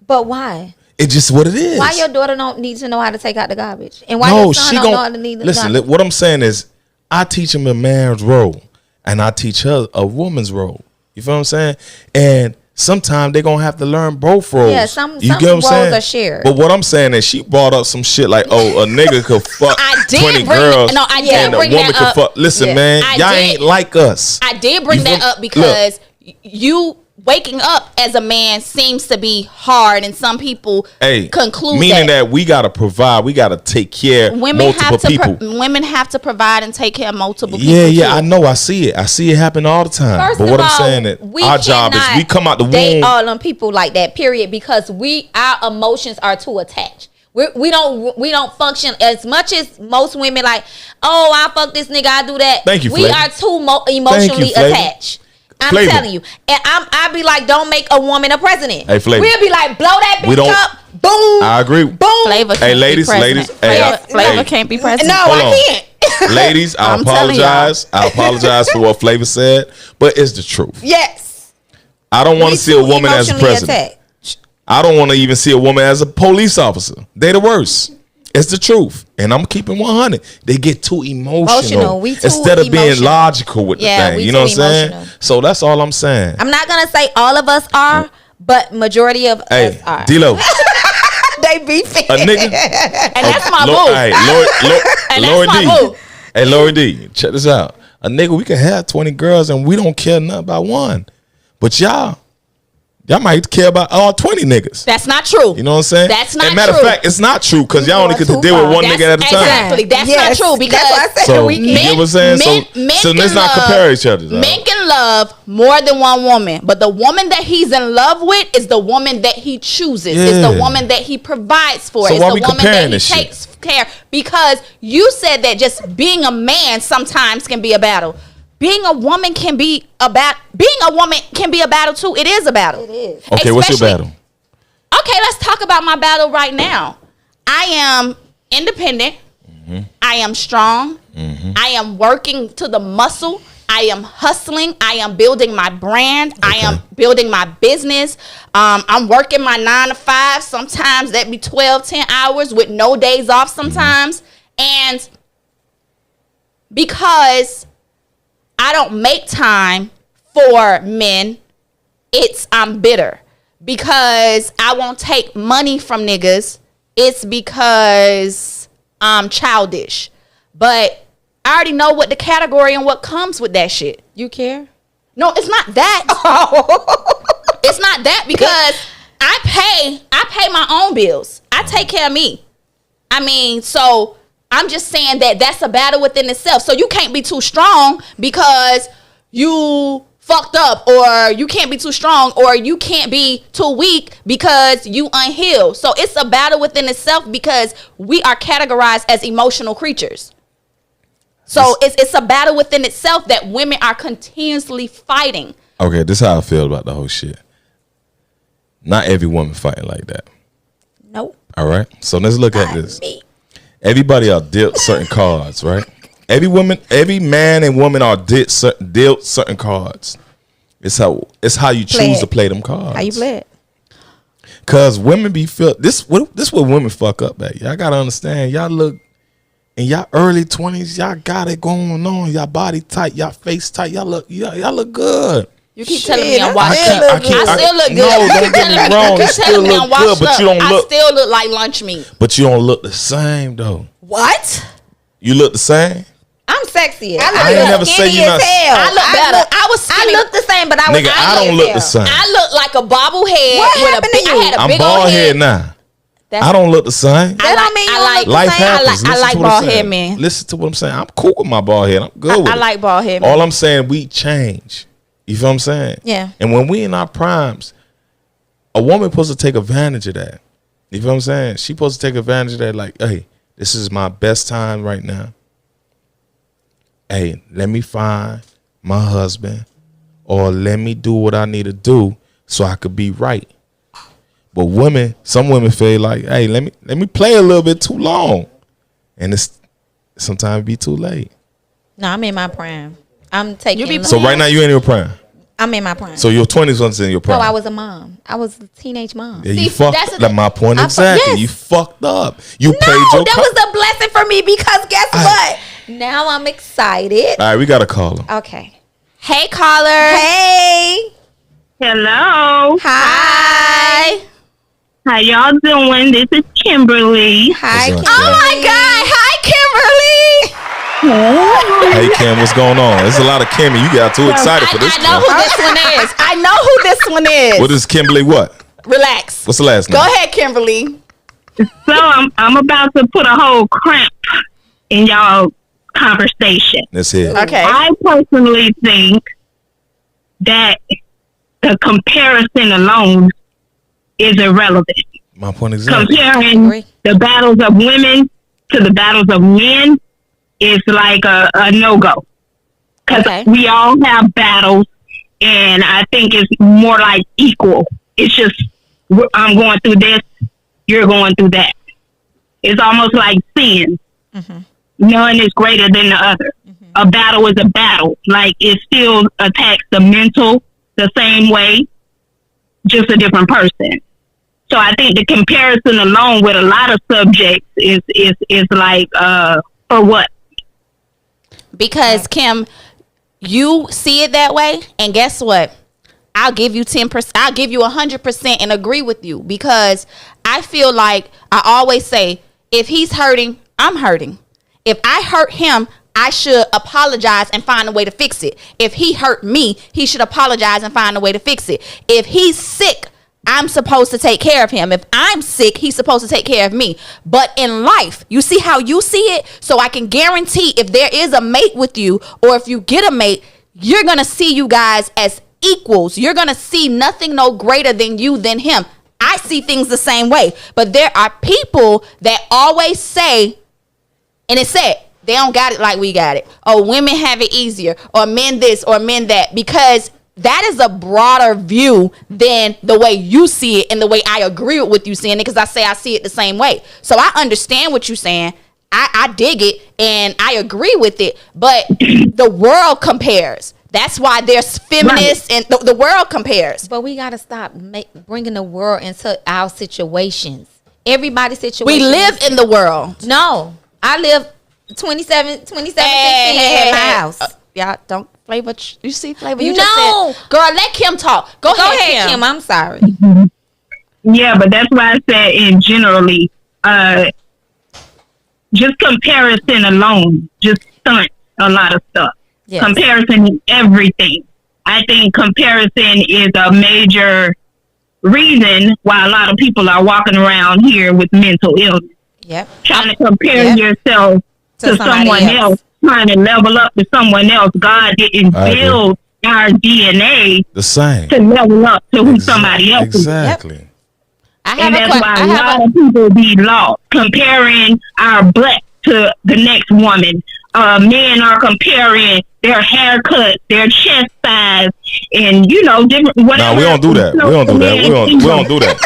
But why? It's just what it is. Why your daughter don't need to know how to take out the garbage? And why No, your son she don't know how gon' to need the listen. garbage? What I'm saying is, I teach him a man's role, and I teach her a woman's role. You feel what I'm saying? And sometimes they're gonna have to learn both roles. Yeah, some you get what I'm roles saying? are shared. But what I'm saying is, she brought up some shit like, "Oh, a nigga could fuck I did 20 bring- girls, no, I did and a bring woman that could up. fuck." Listen, Yeah. man, I y'all did. ain't like us. I did bring You that feel- up because you waking up as a man seems to be hard, and some people conclude meaning that we gotta provide, we gotta take care of multiple people. Women have to provide and take care of multiple people. Yeah, too. I know. I see it happen all the time. First But what of I'm all, saying is, we our job is cannot we come out the date womb. all them people like that. Period. Because our emotions are too attached. We don't function as much as most women. Like, oh, I fuck this nigga, I do that. Thank you, We Flava. are too emotionally Flava. attached. I'm Flava. telling you, and I be like, don't make a woman a president. Hey, Flava. We'll be like, blow that We bitch don't- up, boom. I agree. Boom. Flava Hey, can't ladies, be president. hey, Flava hey. can't be president. No, Hold I on. can't. Ladies, I I'm telling y'all. apologize. I apologize for what Flava said, but it's the truth. Yes. I don't want We to see a too woman as a emotionally president. attached. I don't want to even see a woman as a police officer. They the worst. It's the truth. And I'm keeping 100. They get too emotional. We too instead of being emotional. logical with Yeah, the we thing. You know too what I'm saying? emotional. So that's all I'm saying. I'm not gonna say all of us are, but majority of us Hey, are. D-Lo, They beefing. a nigga. And that's my Lo- boo. Hey, And Lori that's my D. boo. Hey, Lori D, check this out. A nigga, we can have 20 girls and we don't care nothing about one. But y'all Y'all might care about all 20 niggas. That's not true. You know what I'm saying? That's not and matter true. of fact, it's not true because y'all only get to deal with one nigga at a time. Exactly. That's not true because that's why I said So, we you can. know what I'm saying? So let's not compare each other. Men can love more than one woman, but the woman that he's in love with is the woman that he chooses. Yeah. It's the woman that he provides for. So it's why the we woman comparing that he this takes care. Because you said that just being a man sometimes can be a battle. Being a woman can be a battle. Being a woman can be a battle too. It is a battle. It is. Okay, what's your battle? Okay, let's talk about my battle right now. I am independent. I am strong. I am working to the muscle. I am hustling. I am building my brand. I am building my business. I'm working my 9 to 5. Sometimes that be 12, 10 hours with no days off sometimes. And because I don't make time for men, I'm bitter. Because I won't take money from niggas, it's because I'm childish. But I already know what the category and what comes with that shit. You care? No, it's not that. It's not that because I pay my own bills. I take care of me. I mean, so I'm just saying that that's a battle within itself. So you can't be too strong because you fucked up, or you can't be too strong, or you can't be too weak because you unhealed. So it's a battle within itself because we are categorized as emotional creatures. So it's a battle within itself that women are continuously fighting. Okay, this is how I feel about the whole shit. Not every woman fighting like that. Nope. All right, so let's look at this. Everybody are dealt certain cards, right? Every man and woman are dealt certain cards. It's how you choose to play them cards. How you play it? Cause women be this what women fuck up at. Y'all gotta understand. Y'all look in y'all early 20s. Y'all got it going on. Y'all body tight. Y'all face tight. Y'all look good. You keep telling me I'm washed up. I still look good. No, don't get me wrong. You still look good, but you don't look. I still look like lunch meat. But you don't look the same though. What? You look the same. I'm sexy. I ain't never say you not. I look better. I was skinny. I look the same, but I don't look the same. I look like a bobblehead. What happened to you? I had a I'm big bald old head now. I don't look the same. That don't mean you look the Life same. happens. I like Listen to what I'm bald saying. head men. Listen to what I'm saying. I'm cool with my bald head. I'm good with it. I like bald head men. All I'm saying, we change. You feel what I'm saying? Yeah. And when we in our primes, a woman supposed to take advantage of that. You feel what I'm saying? She supposed to take advantage of that. Like, hey, this is my best time right now. Hey, let me find my husband, or let me do what I need to do so I could be right. But some women feel like, hey, let me play a little bit too long, and it's sometimes be too late. No, I'm in my prime. I'm taking. So right now you in your prime. I'm in my prime. So your 20s wasn't in your prime. No, I was a mom. I was a teenage mom. Yeah, you fucked. That's my point exactly. Yes. You fucked up. You paid your. That was a blessing for me because guess what? Now I'm excited. All right, we got a caller. Okay. Hey, caller. Hey. Hello. Hi. How y'all doing? This is Kimberly. Hi, What's Kimberly. up, Oh my God. Hi, Kimberly. Hey Kim, what's going on? There's a lot of Kimmy. You got too excited for this. I know who this one is. I know who this one is. What is Kimberly? What? Relax. What's the last name? Go ahead, Kimberly. So I'm about to put a whole cramp in y'all conversation. Let's hear it. Okay. I personally think that the comparison alone is irrelevant. My point exactly. Comparing the battles of women to the battles of men is like a no-go. Because we all have battles, and I think it's more like equal. It's just, I'm going through this, you're going through that. It's almost like sin. Mm-hmm. None is greater than the other. Mm-hmm. A battle is a battle. Like, it still attacks the mental the same way, just a different person. So I think the comparison alone with a lot of subjects is like, for what? Because Kim, you see it that way, and guess what? I'll give you 10%. I'll give you 100% and agree with you, because I feel like I always say, if he's hurting, I'm hurting. If I hurt him, I should apologize and find a way to fix it. If he hurt me, he should apologize and find a way to fix it. If he's sick, I'm supposed to take care of him. If I'm sick, he's supposed to take care of me. But in life, you see how you see it? So I can guarantee if there is a mate with you, or if you get a mate, you're going to see you guys as equals. You're going to see nothing no greater than you than him. I see things the same way. But there are people that always say, and it's said, they don't got it like we got it. Oh, women have it easier, or men this or men that, because that is a broader view than the way you see it and the way I agree with what you saying it, because I see it the same way. So I understand what you're saying. I dig it and I agree with it, but the world compares. That's why there's feminists and the world compares. But we got to stop bringing the world into our situations. Everybody's situation. We live in the world. No, I live 27 in my house. Y'all don't Flava. You see Flava? You No. just said, girl, let Kim talk. Go ahead, Kim. I'm sorry. Yeah, but that's why I said in generally, just comparison alone just stunts a lot of stuff. Yes. Comparison is everything. I think comparison is a major reason why a lot of people are walking around here with mental illness. Yep. Trying to compare yourself to someone else, trying to level up to someone else. God didn't build our DNA the same to level up to who somebody else is. Exactly. Yep. And that's why a lot of people be lost, comparing our butt to the next woman. Men are comparing their haircut, their chest size, and different whatever. No, we don't do that. We don't do that. We don't do that.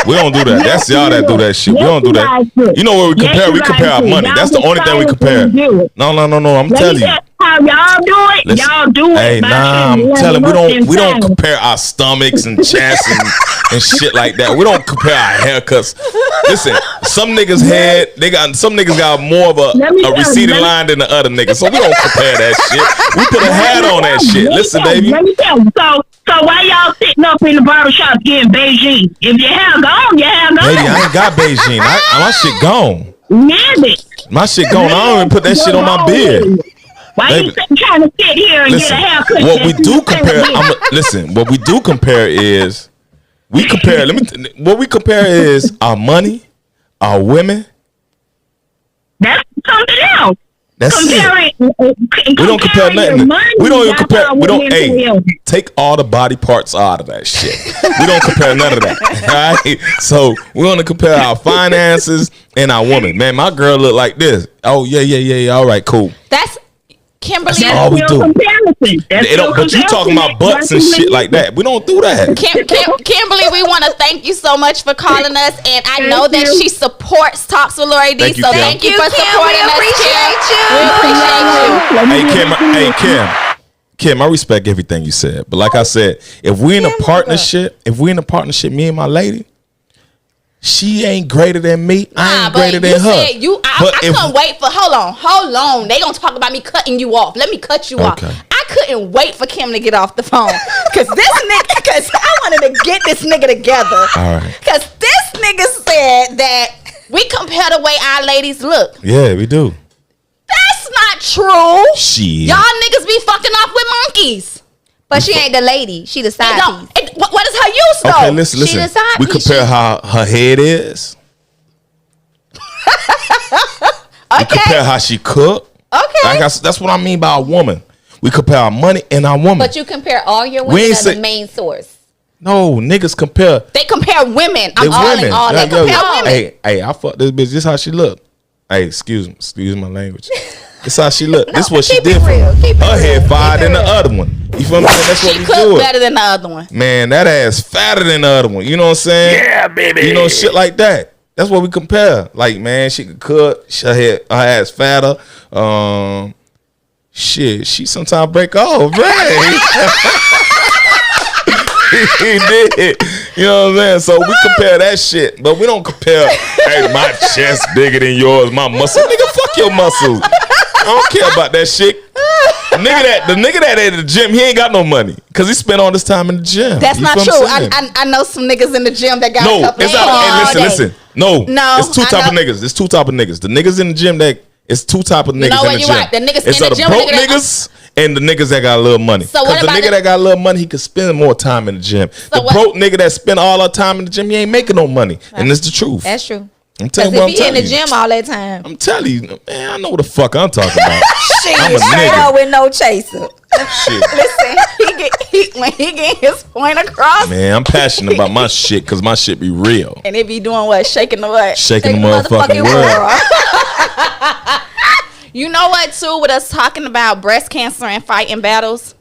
We don't do that. That's y'all that do that shit. We don't do that. You know what we compare? We compare our money. That's the only thing we compare. No. I'm telling you. How y'all do it? Listen, y'all do it. Hey, nah, I'm telling we don't compare our stomachs and chests and shit like that. We don't compare our haircuts. Listen, some niggas got more of a receding line than the other niggas. So we don't compare that shit. We put a hat on that shit. Listen, baby. Let me tell you. So why y'all sitting up in the barbershop getting Beijing? If your hair gone, your hair gone. Baby, I ain't got Beijing. My shit gone. Damn it. My shit gone. I don't even put that shit on my beard. Why you trying to sit here and get a haircut? What we do compare, what we do compare is what we compare is our money, our women. That's something else. That's it. We don't compare nothing. We don't even compare. We don't. Take all the body parts out of that shit. We don't compare none of that. Right? So we want to compare our finances and our woman. Man, my girl look like this. Oh yeah. All right, cool. That's Kimberly. That's all we do. But you talking about butts and shit like that. We don't do that. Kimberly, we want to thank you so much for calling us, and I know that she supports Talks with Lori D. So thank you for supporting us, Kim. We appreciate you. Hey, Kim, I respect everything you said, but like I said, if we in a partnership, me and my lady, she ain't greater than me. I ain't greater than her. I couldn't wait for. Hold on. They gonna talk about me cutting you off. Let me cut you off. I couldn't wait for Kim to get off the phone because I wanted to get this nigga together. All right. Because this nigga said that we compare the way our ladies look. Yeah, we do. That's not true. Shit. Y'all niggas be fucking off with monkeys. But she ain't the lady. She the side piece. What is her use though? Okay, listen. We compare how her head is. We compare how she cook. Okay. That's what I mean by a woman. We compare our money and our woman. But you compare all your women to the main source. No, niggas compare. They compare women. They compare women. Hey, I fuck this bitch. This how she look. Hey, excuse my language. This how she look. This what she did for her head fired than the other one. You feel me? That's what we do. She cooked better than the other one. Man, that ass fatter than the other one. You know what I'm saying? Yeah, baby. You know, shit like that. That's what we compare. Like, man, she could cook. Her ass fatter. Shit, she sometimes break off, right? He did. You know what I'm saying? So we compare that shit, but we don't compare, hey, my chest bigger than yours, my muscle. Nigga, fuck your muscles. I don't care about that shit. The nigga that at the gym, he ain't got no money because he spent all this time in the gym. That's not true. I know some niggas in the gym that got a couple it's not. Hey, listen. No, it's two type of niggas. There's two type of niggas. The niggas in the gym that It's two type of niggas know what, in the you gym. right. The niggas It's in the the gym, broke nigga that- niggas and the niggas that got a little money. So what Because the about nigga that got a little money, he could spend more time in the gym. The what- broke nigga that spend all the time in the gym, he ain't making no money. And it's the truth. That's true. I'm Because telling you what if I'm he in the telling you. gym all that time, I'm telling you, man, I know what the fuck I'm talking about. shit, I'm a straight nigga. up with no chaser. Shit. Listen, when he get his point across, Man, I'm passionate about my shit because my shit be real. and it be doing what? Shaking the what? Shaking the motherfucking world. You know what, too, with us talking about breast cancer and fighting battles?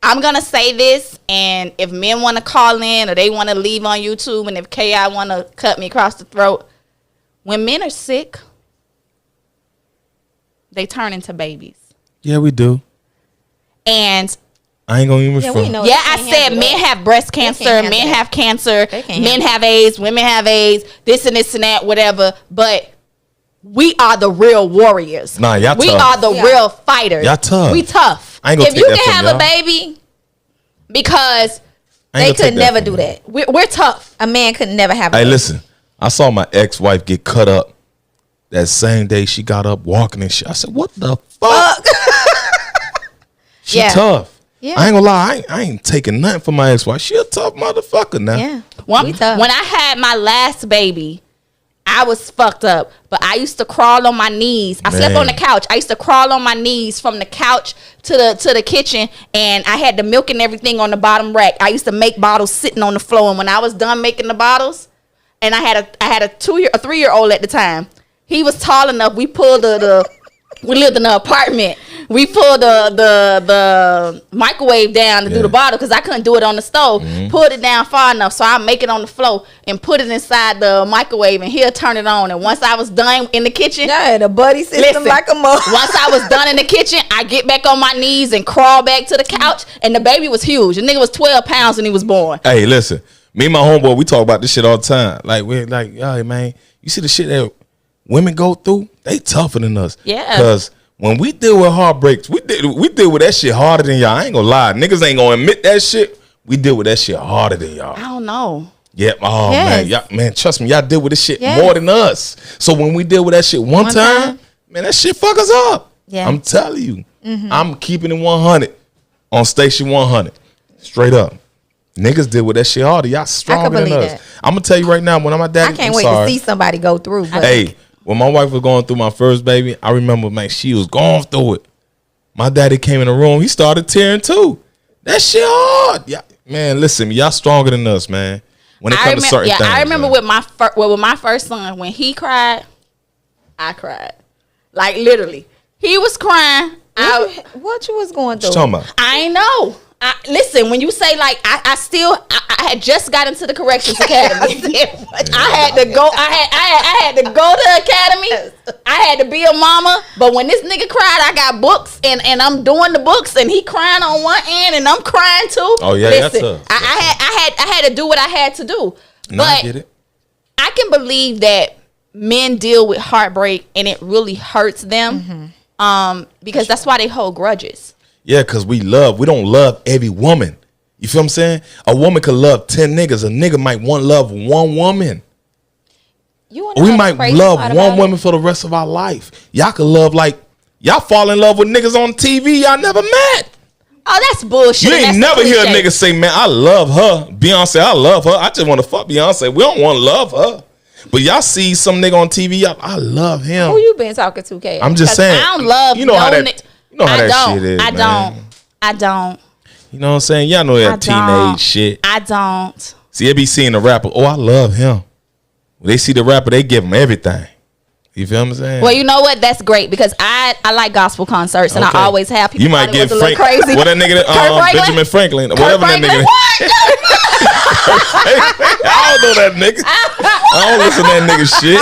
I'm going to say this, and if men want to call in or they want to leave on YouTube, and if KI want to cut me across the throat, when men are sick, they turn into babies. Yeah, we do. And I ain't gonna even Yeah, front. we know. yeah, they I can't said handle men that. have breast cancer, handle men that. have cancer, They can't men handle have AIDS, women have AIDS, this and that, whatever. But we are the real warriors. Nah, y'all we tough. are the Yeah. real fighters. Y'all tough. We tough. I ain't gonna If take you that can from have y'all. a baby, Because I ain't they gonna take could never from do you. that. we're tough. A man could never have a Hey, baby. listen. I saw my ex-wife get cut up that same day she got up walking and shit. I said, what the fuck? She Yeah. tough. Yeah. I ain't gonna lie. I ain't taking nothing from my ex-wife. She a tough motherfucker now. Yeah. When, We tough. when I had my last baby, I was fucked up, but I used to crawl on my knees. I slept Man. on the couch. I used to crawl on my knees from the couch to the kitchen, and I had the milk and everything on the bottom rack. I used to make bottles sitting on the floor, and when I was done making the bottles, and I had a 3-year-old at the time. He was tall enough. We pulled we lived in an apartment. We pulled the microwave down to do Yeah. the bottle because I couldn't do it on the stove. Pulled it down far enough so I make it on the floor and put it inside the microwave, and he'll turn it on. And once I was done in the kitchen, Yeah, the buddy system listen, like a mother. once I was done in the kitchen, I get back on my knees and crawl back to the couch. And the baby was huge. The nigga was 12 pounds when he was born. Hey, listen. Me and my homeboy, we talk about this shit all the time. Like, we're like, hey, man, you see the shit that women go through? They tougher than us. Yeah. Because when we deal with heartbreaks, we deal with that shit harder than y'all. I ain't gonna lie. Niggas ain't gonna admit that shit. We deal with that shit harder than y'all. I don't know. Yep. Oh, Yes. man. Y'all, man, trust me. Y'all deal with this shit Yes. more than us. So when we deal with that shit one time, man, that shit fuck us up. Yeah. I'm telling you. I'm keeping it 100 on station 100. Straight up. Niggas deal with that shit harder. Y'all stronger than believe us. that. I'm gonna tell you right now, when my daddy, I can't I'm wait sorry. to see somebody go through. But Hey, when my wife was going through my first baby, I remember, man, she was going through it. My daddy came in the room, he started tearing too. That shit hard. Yeah, man, listen, y'all stronger than us, man. When it comes to certain things. I remember man. with my first son, when he cried, I cried. Like literally. He was crying. what you was going through? What you talking about? I know. Listen, when you say like I had just got into the corrections academy. I had to go. I had to go to the academy. I had to be a mama. But when this nigga cried, I got books and I'm doing the books, and he crying on one end and I'm crying too. Oh, yeah, that's tough. I had to do what I had to do. No, I But get it. I can believe that men deal with heartbreak and it really hurts them. Because that's why they hold grudges. Yeah, because we don't love every woman. You feel what I'm saying? A woman could love 10 niggas. A nigga might want love one woman. You wanna know We the might crazy love part one about woman for the rest of our life. Y'all could love y'all fall in love with niggas on TV y'all never met. Oh, that's bullshit. You and ain't that's never hear a cliche. nigga say, man, I love her. Beyonce, I love her. I just want to fuck Beyonce. We don't want to love her. But y'all see some nigga on TV, y'all, I love him. Who you been talking to, Kay? I'm just 'Cause saying. I don't love you know how no that, you know how I that don't. shit is, I man. don't. I don't. You know what I'm saying? Y'all know I that don't. teenage shit. I don't. See, they be seeing the rapper, oh, I love him. When they see the rapper, they give him everything. You feel what I'm saying? Well, you know what? That's great because I like gospel concerts and Okay. I always have people. You might thought it get was a little Frank, crazy. what that nigga, Benjamin Franklin, whatever that nigga. I don't know that nigga. I don't listen to that nigga shit.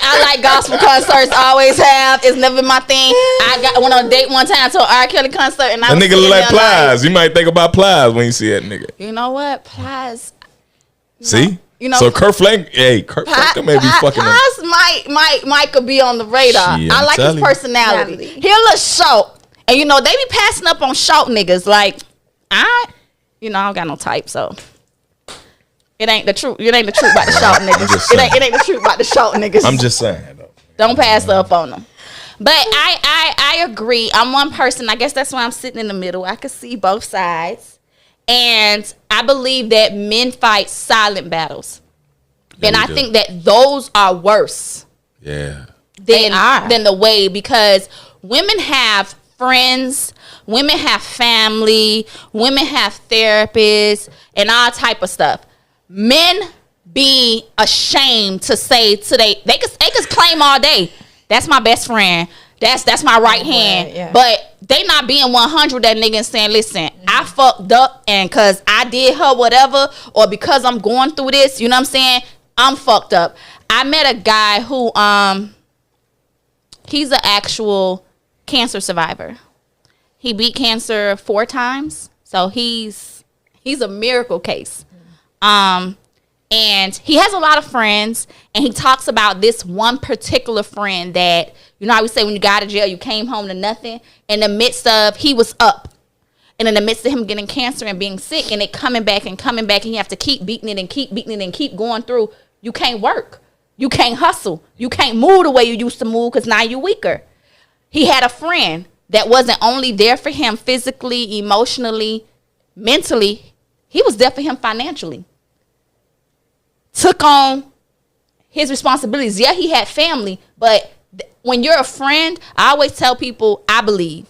I like gospel concerts. Always have. It's never my thing. I went on a date one time to an R. Kelly concert and I That was nigga look sitting like there Plies. You might think about Plies when you see that nigga. You know what? Plies. See? You know, so Kurt Franklin may be fucking him. Plies might could be on the radar. Shit, I I'm like his telling you. personality. He a little short. And you know, they be passing up on short niggas. Like, I don't got no type, so it ain't the truth. It ain't the truth about the short niggas. just It saying. ain't the truth about the short niggas. I'm just saying, though. Don't pass up on them. But I agree. I'm one person. I guess that's why I'm sitting in the middle. I can see both sides. And I believe that men fight silent battles. Yeah, and I do. think that those are worse. Yeah. Than the way, because women have friends, women have family, women have therapists, and all type of stuff. Men be ashamed to say today they could claim all day, that's my best friend, that's my right hand, yeah. but they not being 100 with that nigga and saying, listen, I fucked up, and cause I did her whatever, or because I'm going through this, you know what I'm saying, I'm fucked up. I met a guy who he's an actual cancer survivor. He beat cancer 4 times. So he's a miracle case. And he has a lot of friends, and he talks about this one particular friend that, you know how we say when you got out of jail, you came home to nothing. In the midst of, he was up. And in the midst of him getting cancer and being sick and it coming back, and you have to keep beating it and keep beating it and keep going through, you can't work. You can't hustle. You can't move the way you used to move because now you're weaker. He had a friend that wasn't only there for him physically, emotionally, mentally. He was there for him financially. Took on his responsibilities. Yeah, he had family, but when you're a friend, I always tell people, I believe.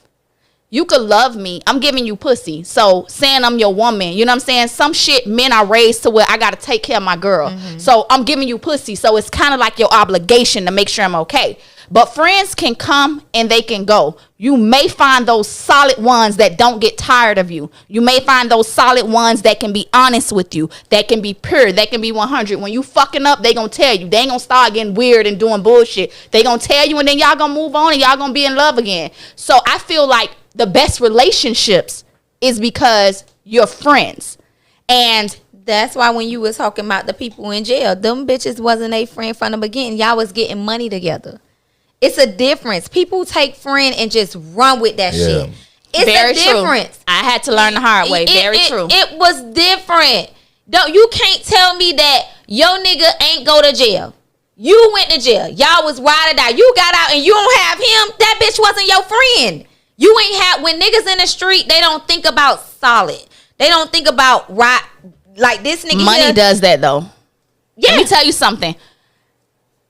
You could love me. I'm giving you pussy. So saying I'm your woman, you know what I'm saying? Some shit men are raised to where I got to take care of my girl. Mm-hmm. So I'm giving you pussy. So it's kind of like your obligation to make sure I'm okay. But friends can come and they can go. You may find those solid ones that don't get tired of you. You may find those solid ones that can be honest with you, that can be pure, that can be 100. When you fucking up, they gonna tell you. They ain't gonna start getting weird and doing bullshit. They gonna tell you, and then y'all gonna move on and y'all gonna be in love again. So I feel like the best relationships is because you're friends. And that's why when you was talking about the people in jail, them bitches wasn't a friend from the beginning. Y'all was getting money together. It's a difference. People take friend and just run with that shit. It's very a difference. True. I had to learn the hard way. Very true. It was different. You can't tell me that your nigga ain't go to jail. You went to jail. Y'all was ride or die. You got out and you don't have him. That bitch wasn't your friend. You ain't have, when niggas in the street, they don't think about solid. They don't think about right. Like this nigga money here, does that though. Yeah. Let me tell you something.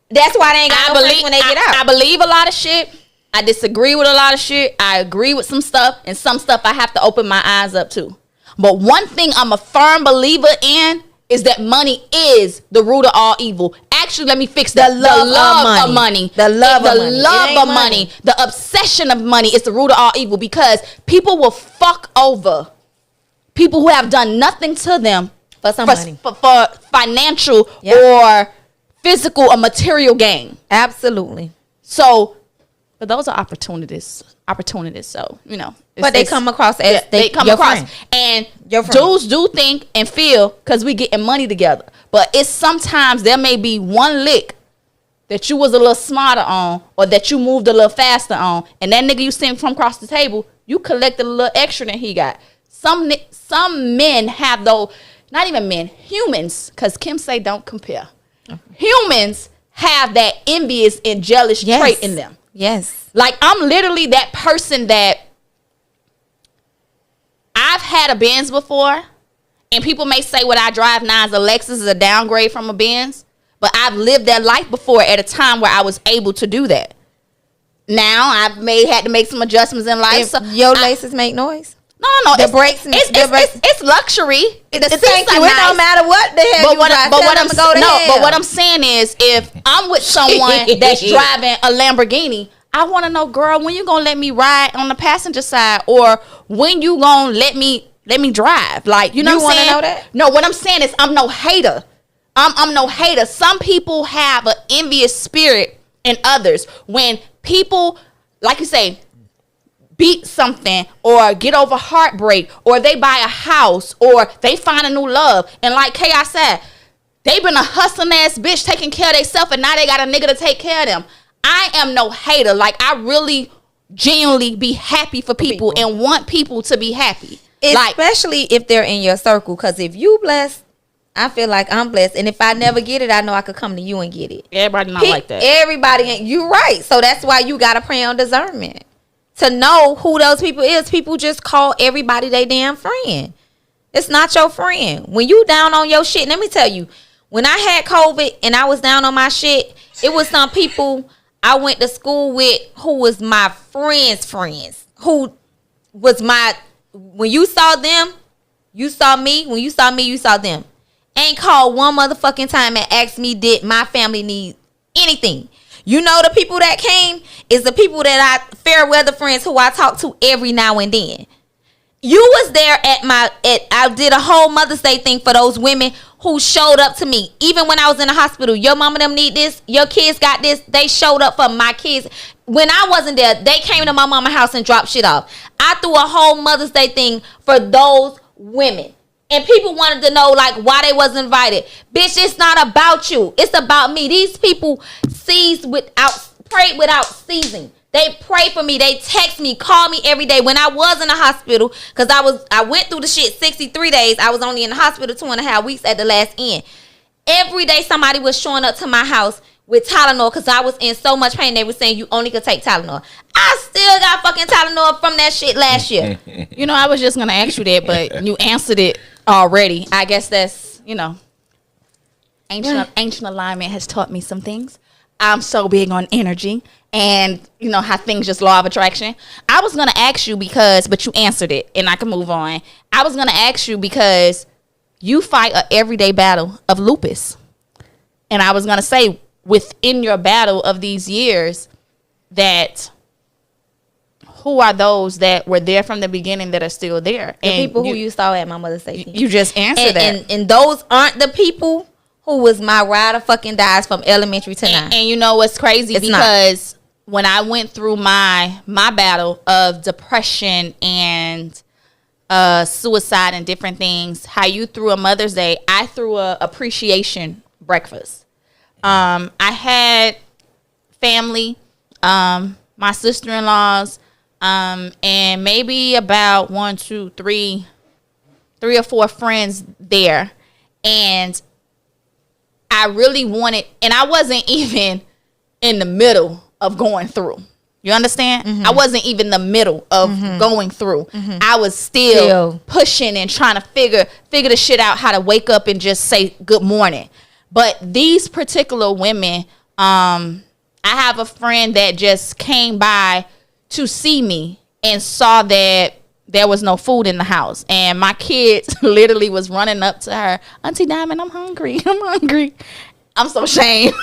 That's why they ain't got no friends when they get out. I believe a lot of shit. I disagree with a lot of shit. I agree with some stuff, and some stuff I have to open my eyes up to. But one thing I'm a firm believer in is that money is the root of all evil. Actually, let me fix that. The love of money. The love of money. The obsession of money is the root of all evil, because people will fuck over people who have done nothing to them for some money. For financial or physical or material gain. Absolutely. So, but those are opportunities. So, you know. But they come across as they come across. Friend. And dudes do think and feel because we getting money together. But it's sometimes there may be one lick that you was a little smarter on, or that you moved a little faster on, and that nigga you seen from across the table, you collected a little extra than he got. Some men have those, not even men, humans, because Kim say don't compare. Humans have that envious and jealous trait in them. Yes. Like, I'm literally that person that I've had a Benz before, and people may say what I drive now is a Lexus is a downgrade from a Benz, but I've lived that life before at a time where I was able to do that. Now I've had to make some adjustments in life. So your laces make noise? No. The brakes. It's luxury. It don't matter what the hell but what I'm saying is, if I'm with someone that's driving a Lamborghini, I want to know, girl, when you gonna let me ride on the passenger side, or when you gonna let me drive? Like, you know what I'm saying? Know that? No, what I'm saying is, I'm no hater. I'm no hater. Some people have an envious spirit in others. When people, like you say, beat something or get over heartbreak, or they buy a house, or they find a new love, and like K.I. said, they been a hustling ass bitch taking care of themselves, and now they got a nigga to take care of them. I am no hater. Like, I really genuinely be happy for people and want people to be happy, especially if they're in your circle. Because if you blessed I feel like I'm blessed. And if I never get it, I know I could come to you and get it. Everybody not like that. Everybody ain't. You right. So that's why you got to pray on discernment. To know who those people is. People just call everybody they damn friend. It's not your friend. When you down on your shit, let me tell you, when I had COVID and I was down on my shit, it was some people I went to school with who was my friends, who was my, when you saw them, you saw me. When you saw me, you saw them. Ain't called one motherfucking time and asked me, did my family need anything? You know, the people that came is the people that fair weather friends who I talk to every now and then. You was there I did a whole Mother's Day thing for those women who showed up to me. Even when I was in the hospital, your mama them need this, your kids got this. They showed up for my kids. When I wasn't there, they came to my mama's house and dropped shit off. I threw a whole Mother's Day thing for those women. And people wanted to know, like, why they wasn't invited. Bitch, it's not about you. It's about me. These people prayed without ceasing. They pray for me. They text me, call me every day. When I was in the hospital, because I went through the shit 63 days. I was only in the hospital 2.5 weeks at the last end. Every day somebody was showing up to my house with Tylenol because I was in so much pain. They were saying you only could take Tylenol. I still got fucking Tylenol from that shit last year. You know, I was just going to ask you that, but you answered it already. I guess that's, ancient alignment has taught me some things. I'm so big on energy and, how things just law of attraction. I was going to ask you but you answered it and I can move on. I was going to ask you because you fight an everyday battle of lupus. And I was going to say within your battle of these years that who are those that were there from the beginning that are still there? The people who you saw at my Mother's Day. You just answered that. And those aren't the people who was my ride or fucking dies from elementary to now. And you know what's crazy? Because when I went through my battle of depression and suicide and different things, how you threw a Mother's Day, I threw a appreciation breakfast. I had family, my sister-in-laws, and maybe about 1, 2, 3 or 4 friends there. And I really wanted, and I wasn't even in the middle of going through. You understand? Mm-hmm. I wasn't even the middle of going through. Mm-hmm. I was still pushing and trying to figure the shit out, how to wake up and just say good morning. But these particular women, I have a friend that just came by to see me and saw that there was no food in the house. And my kids literally was running up to her, Auntie Diamond, I'm hungry. I'm so ashamed.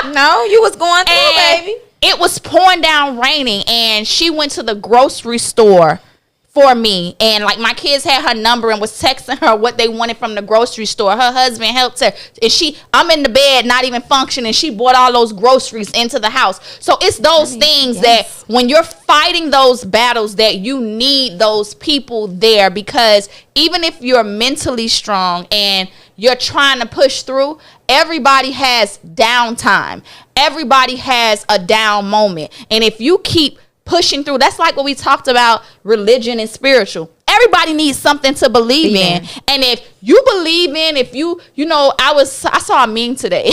No, you was going through, baby. It was pouring down raining, and she went to the grocery store for me. And like my kids had her number and was texting her what they wanted from the grocery store. Her husband helped her. And I'm in the bed, not even functioning. She bought all those groceries into the house. So it's those things that when you're fighting those battles that you need those people there, because even if you're mentally strong and you're trying to push through, everybody has downtime. Everybody has a down moment. And if you keep pushing through, that's like what we talked about, religion and spiritual. Everybody needs something to believe in. And if you believe in, I saw a meme today.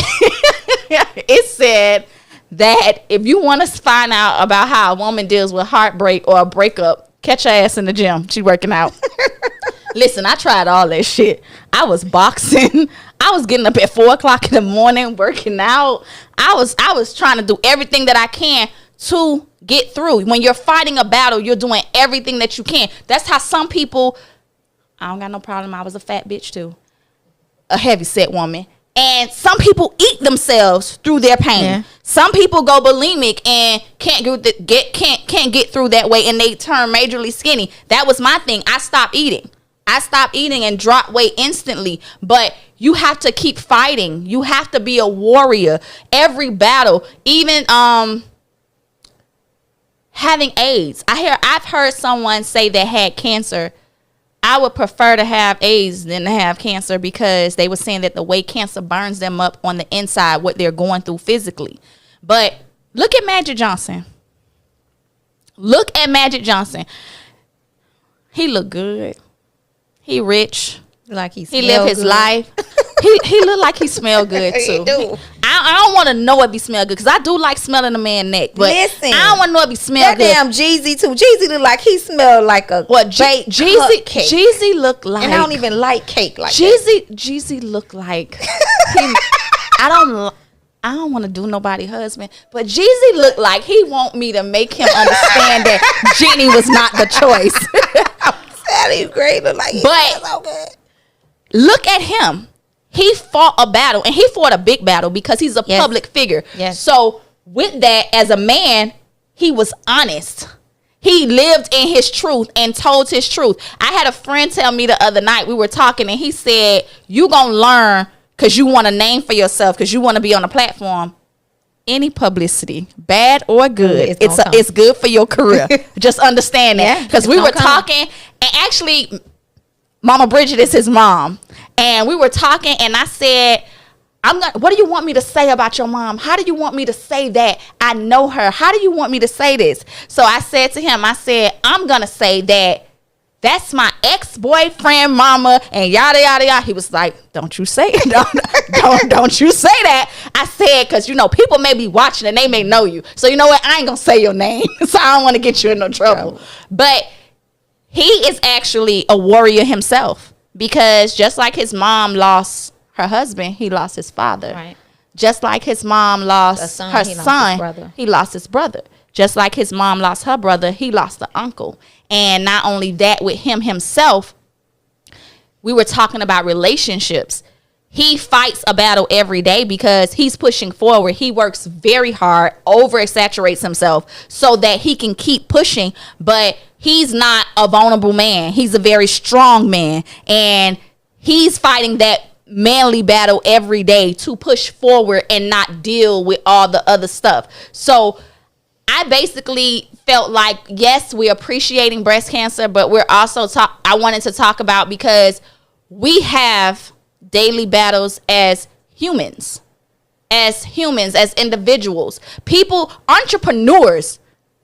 It said that if you want to find out about how a woman deals with heartbreak or a breakup, catch her ass in the gym. She's working out. Listen, I tried all that shit. I was boxing. I was getting up at 4:00 in the morning, working out. I was trying to do everything that I can to get through. When you're fighting a battle, you're doing everything that you can. That's how some people, I don't got no problem. I was a fat bitch too. A heavy set woman. And some people eat themselves through their pain. Yeah. Some people go bulimic and can't get through that way, and they turn majorly skinny. That was my thing. I stopped eating and dropped weight instantly. But you have to keep fighting. You have to be a warrior. Every battle, even having AIDS. I've heard someone say they had cancer. I would prefer to have AIDS than to have cancer, because they were saying that the way cancer burns them up on the inside, what they're going through physically. But look at Magic Johnson. He look good. He rich. Like he live his life. He look like he smell good too. He do. I don't want to know if he smell good because I do like smelling a man neck. But listen, I don't want to know if he smell that good. Damn Jeezy too. Jeezy look like he smelled like a baked cake. Jeezy look like, and I don't even like cake like Jeezy look like. I don't want to do nobody husband, but Jeezy looked like he want me to make him understand that Jenny was not the choice. I'm telling you, great look like. But so good. Look at him. He fought a battle, and he fought a big battle because he's a public figure. Yes. So with that, as a man, he was honest. He lived in his truth and told his truth. I had a friend tell me the other night, we were talking, and he said, you gonna learn because you want a name for yourself, because you want to be on a platform. Any publicity, bad or good, it's good for your career. Just understand that. Because we were talking, and actually, Mama Bridget is his mom. And we were talking, and I said, what do you want me to say about your mom? How do you want me to say that? I know her. How do you want me to say this? So I said to him, I'm going to say that that's my ex-boyfriend mama and yada, yada, yada. He was like, don't you say it. Don't you say that. I said, because, people may be watching and they may know you. So you know what? I ain't going to say your name. So I don't want to get you in no trouble. But he is actually a warrior himself. Because just like his mom lost her husband, he lost his father. Right. Just like his mom lost her son, he lost his brother. Just like his mom lost her brother, he lost the uncle. And not only that, with him himself, we were talking about relationships. He fights a battle every day because he's pushing forward. He works very hard, over-exaggerates himself so that he can keep pushing. But he's not a vulnerable man. He's a very strong man. And he's fighting that manly battle every day to push forward and not deal with all the other stuff. So I basically felt like, yes, we're appreciating breast cancer, but we're also I wanted to talk about, because we have daily battles as humans, as individuals. People, entrepreneurs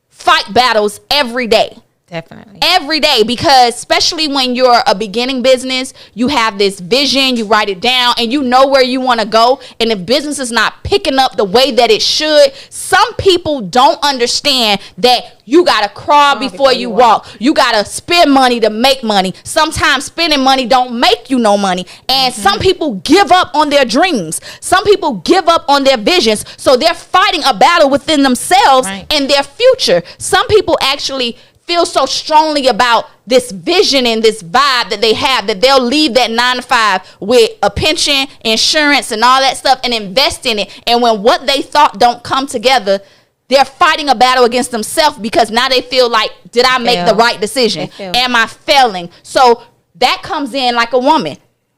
fight battles every day. Definitely. Every day, because especially when you're a beginning business, you have this vision, you write it down, and you know where you want to go. And if business is not picking up the way that it should, some people don't understand that you got to crawl before you walk. You got to spend money to make money. Sometimes spending money don't make you no money. And some people give up on their dreams. Some people give up on their visions. So they're fighting a battle within themselves and their future. Some people actually feel so strongly about this vision and this vibe that they have that they'll leave that 9 to 5 with a pension, insurance, and all that stuff and invest in it. And when what they thought don't come together, they're fighting a battle against themselves, because now they feel like, did I make the right decision? Am I failing? So that comes in like a woman,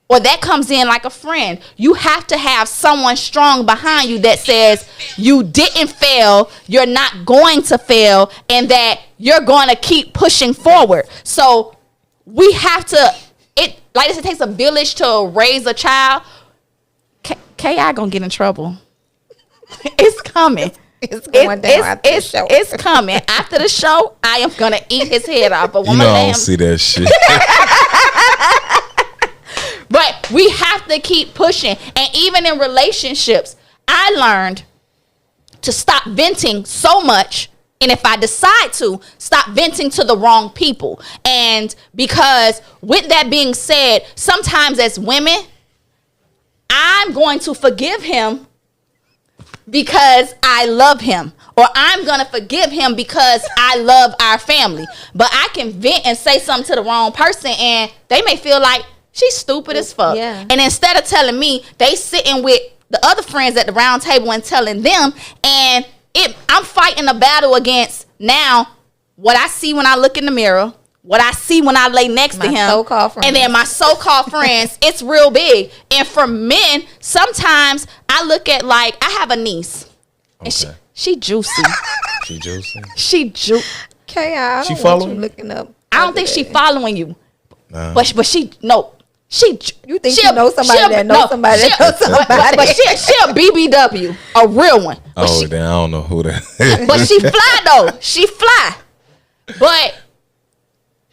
or that comes in like a friend. You have to have someone strong behind you that says you didn't fail, you're not going to fail, and that you're going to keep pushing forward. So we have to, like I said, it takes a village to raise a child. K.I. gonna get in trouble. It's coming. It's going down after the show. It's coming. After the show, I am going to eat his head off. But I don't see that shit. But we have to keep pushing. And even in relationships, I learned to stop venting so much. And if I decide to, stop venting to the wrong people. And because with that being said, sometimes as women, I'm going to forgive him because I love him. Or I'm going to forgive him because I love our family. But I can vent and say something to the wrong person, and they may feel like, she's stupid as fuck. Yeah. And instead of telling me, they sitting with the other friends at the round table and telling them. And I'm fighting a battle against now what I see when I look in the mirror, what I see when I lay next to him. So-called friends. And then my so-called friends, it's real big. And for men, sometimes I look at, like, I have a niece. And she juicy. She juicy? She juicy. K.I. She following? Looking up. I don't think she following you. Nah. But she, no. You think she knows somebody that knows somebody that knows somebody? But she a BBW, a real one. But then I don't know who that is. But she fly though. She fly. But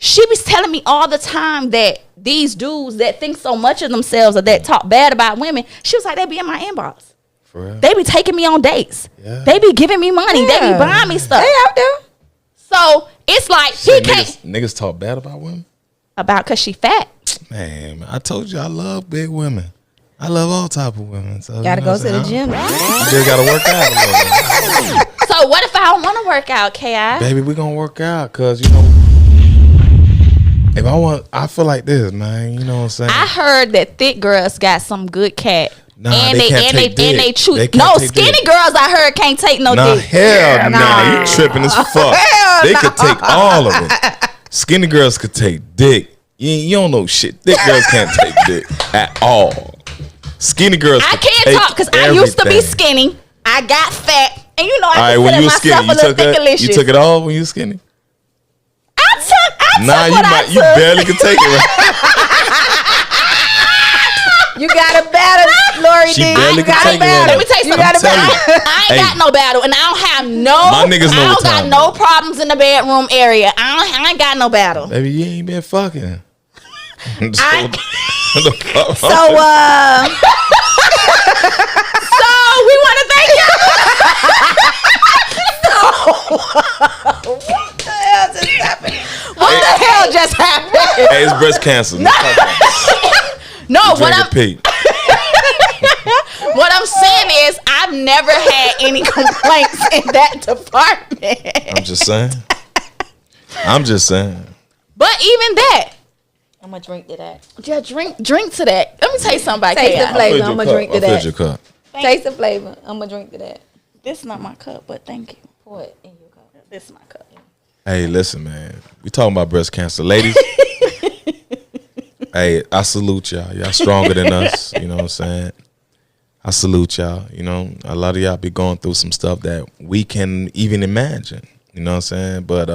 she was telling me all the time that these dudes that think so much of themselves or that talk bad about women, she was like, they be in my inbox. For real? They be taking me on dates. Yeah. They be giving me money. They be buying me stuff. They out there. So it's like he can't Niggas talk bad about women. about because she fat. Man, I told you I love big women. I love all type of women. So Gotta go to the gym. You just gotta work out a little bit. So what if I don't want to work out, Ki? Baby, we gonna work out because if I feel like this, man. You know what I'm saying? I heard that thick girls got some good cat. Nah, they can't take dick. And they chew. They can't No, take skinny dick. girls I heard can't take no Nah, dick. hell nah. You tripping as fuck. They could take all of it. Skinny girls could take dick. You don't know shit. Thick girls can't take dick at all. Skinny girls. I could can't take talk because I used to be everything. skinny. I got fat, and you know All I right, when consider you was myself skinny, a little thick you took it all when you was skinny. I took Nah, you barely could take it. Right? You got a battle, Lori She D. barely You could got take a it battle. right Let me tell you You something. got a tell you. battle. I ain't Hey. got no battle, and I don't have My niggas know I what don't got time no it is. problems in the bedroom area. I ain't got no battle. Baby, you ain't been fucking. So, So we want to thank you. what the hell just happened? Hey, it's breast cancer. No, what Drinking I'm what I'm saying is I've never had any complaints in that department. I'm just saying. But even that, I'm gonna drink to that. yeah, drink to that. Let me tell you something about Taste the KI. flavor. I'm gonna drink to I'll your that. cup. Taste the flavor. I'm gonna drink to that. This is not my cup, but thank you. Pour it in your cup. This is my cup. Hey, listen, man. We talking about breast cancer, ladies. Hey, I salute y'all. Y'all stronger than us. You know what I'm saying? I salute y'all. You know, a lot of y'all be going through some stuff that we can even imagine. You know what I'm saying? But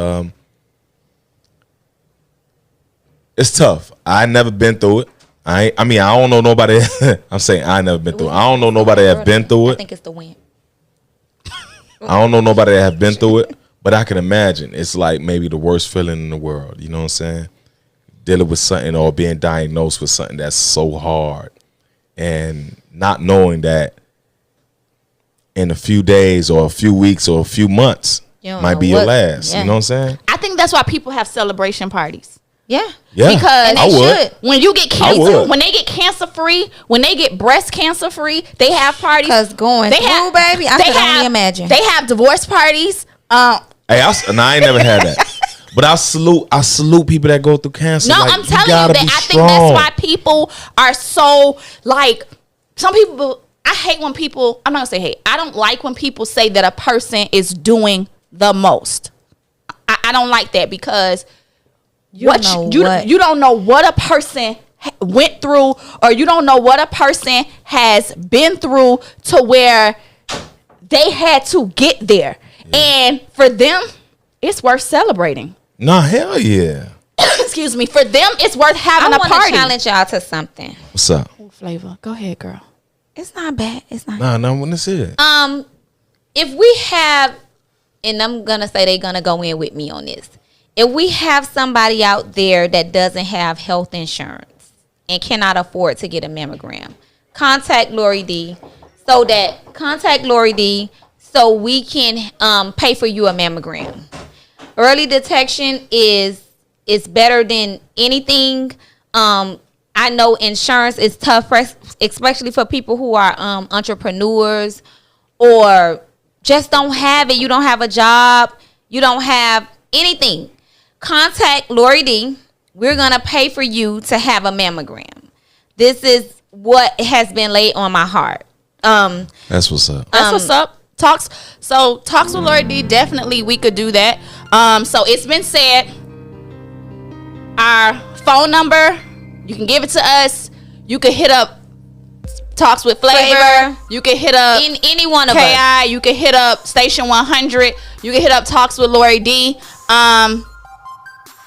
it's tough. I never been through it. I don't know nobody. I'm saying I never been through it. I don't know nobody that have been through I it. think it's the wind. I don't know nobody that have been through it, but I can imagine it's like maybe the worst feeling in the world. You know what I'm saying? Dealing with something or being diagnosed with something that's so hard and not knowing that in a few days or a few weeks or a few months might be your last. Yeah. You know what I'm saying? I think that's why people have celebration parties. Yeah. Yeah. Because And I they would. should. when you get I cancer, would. when they get cancer free, when they get breast cancer free, they have parties. Because going They through, have, baby, I they can have- only imagine. They have divorce parties. Hey, I ain't never had that. But I salute people that go through cancer. No, Like, I'm telling you gotta that be I think that's strong. why people are so like some people. I hate when people. I'm not gonna say hate. I don't like when people say that a person is doing the most. I don't like that because you don't know what a person went through, or you don't know what a person has been through to where they had to get there, and for them, it's worth celebrating. Nah, hell yeah. Excuse me. For them, it's worth having I a want to party. challenge y'all to something. What's up? Flava, go ahead, girl. It's not bad. It's not. Nah, when this is. If we have, and I'm gonna say they're gonna go in with me on this. If we have somebody out there that doesn't have health insurance and cannot afford to get a mammogram, contact Lori D. So we can pay for you a mammogram. Early detection is better than anything. I know insurance is tough, especially for people who are entrepreneurs or just don't have it. You don't have a job. You don't have anything. Contact Lori D. We're going to pay for you to have a mammogram. This is what has been laid on my heart. That's what's up. That's what's up. Talks with Lori D. Definitely, we could do that. So it's been said. Our phone number, you can give it to us. You can hit up Talks with Flavor. You can hit up In any one of us. KI. You can hit up Station 100. You can hit up Talks with Lori D.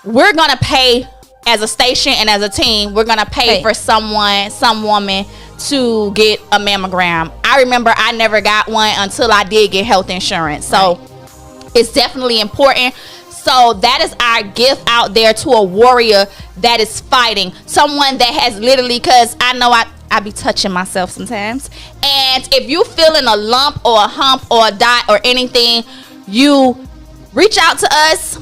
We're gonna pay as a station and as a team. We're gonna pay for some woman to get a mammogram. I remember I never got one until I did get health insurance. So it's definitely important. So So that is our gift out there to a warrior that is fighting. Someone that has literally, because I know I be touching myself sometimes. And if you feeling a lump or a hump or a dot or anything, you reach out to us.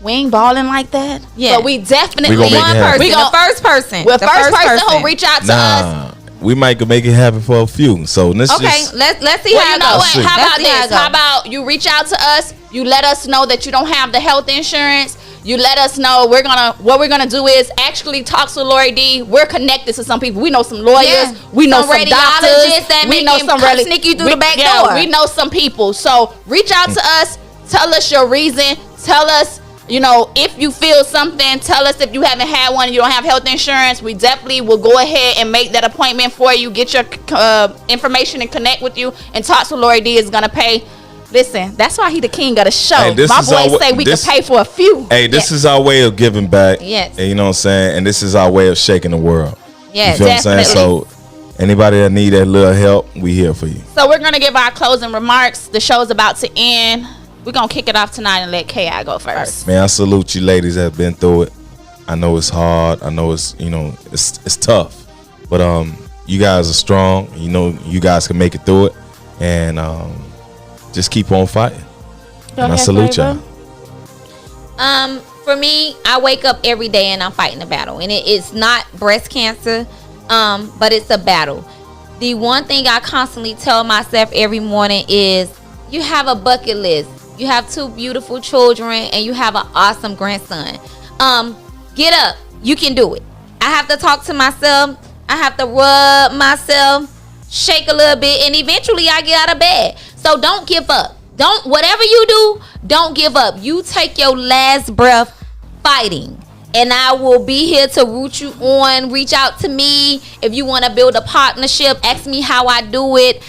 We ain't balling like that. Yeah. But we definitely the first person. We're the first person who reach out to us. We might make it happen for a few. So let's let's see how it goes. How about this? How about you reach out to us? You let us know that you don't have the health insurance. You let us know. What we're gonna do is actually talk to Lori D. We're connected to some people. We know some lawyers. Yeah. We know some doctors. We know some sneak you through the back door. We know some people. So reach out to us. Tell us your reason. Tell us, if you feel something. Tell us if you haven't had one and you don't have health insurance. We definitely will go ahead and make that appointment for you. Get your information and connect with you. And talk to Lori D is gonna pay. Listen, that's why he the king of the show. Hey, my boys say we can pay for a few. Hey, this is our way of giving back. Yes. And you know what I'm saying? And this is our way of shaking the world. Yes, you feel what I'm saying? So anybody that need that little help, we here for you. So we're going to give our closing remarks. The show's about to end. We're going to kick it off tonight and let K.I. go first. Man, I salute you ladies that have been through it. I know it's hard. I know it's, it's tough. But you guys are strong. You guys can make it through it. And just keep on fighting. And I salute y'all. For me, I wake up every day and I'm fighting a battle. And it's not breast cancer, but it's a battle. The one thing I constantly tell myself every morning is you have a bucket list. You have 2 beautiful children and you have an awesome grandson. Get up. You can do it. I have to talk to myself. I have to rub myself, shake a little bit, and eventually I get out of bed. So don't give up. Whatever you do, don't give up. You take your last breath fighting. And I will be here to root you on. Reach out to me. If you want to build a partnership, ask me how I do it.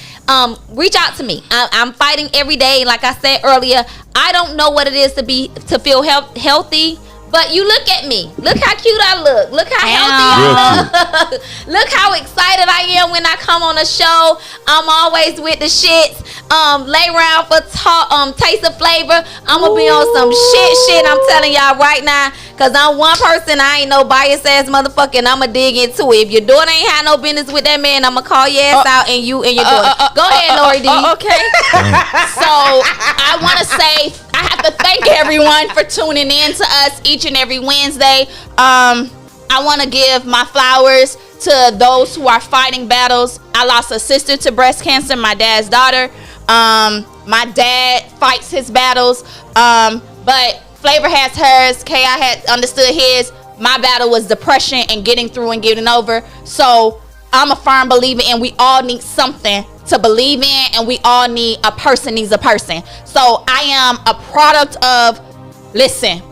Reach out to me. I'm fighting every day. Like I said earlier, I don't know what it is to feel healthy. But you look at me. Look how cute I look. Look how healthy I look. Look how excited I am when I come on a show. I'm always with the shits. Lay around for taste of flavor. I'm going to be on some shit. I'm telling y'all right now. Because I'm one person. I ain't no biased ass motherfucker. And I'm going to dig into it. If your daughter ain't had no business with that man, I'm going to call your ass out and you and your daughter. Go ahead, Lori D. Okay. So I want to say, I have to thank everyone for tuning in to us each and every Wednesday. I want to give my flowers to those who are fighting battles. I lost a sister to breast cancer, my dad's daughter. My dad fights his battles. But Flava has hers. K.I. had understood his. My battle was depression and getting through and getting over. So I'm a firm believer in we all need something to believe in, and we all need a person needs a person. So I am a product of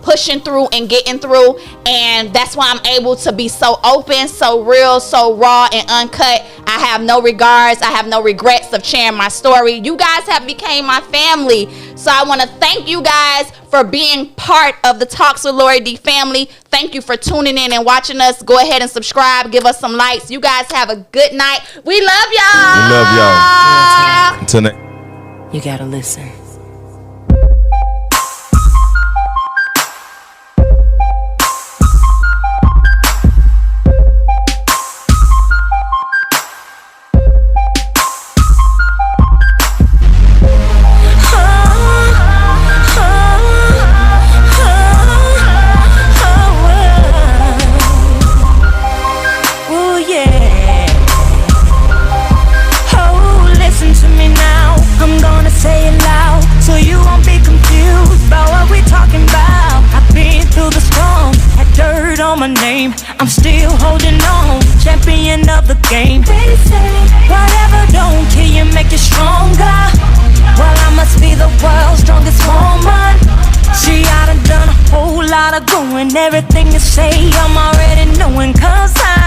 pushing through and getting through, and that's why I'm able to be so open, so real, so raw and uncut. I have no regards, I have no regrets of sharing my story. You guys have became my family, so I want to thank you guys for being part of the Talks with Lori D family. Thank you for tuning in and watching us. Go ahead and subscribe, give us some likes. You guys have a good night. We love y'all. We love y'all. Until next. You gotta listen. I'm still holding on, champion of the game. They say whatever don't kill you, make you stronger. Well, I must be the world's strongest woman. See, I done a whole lot of going. Everything you say, I'm already knowing, 'cause I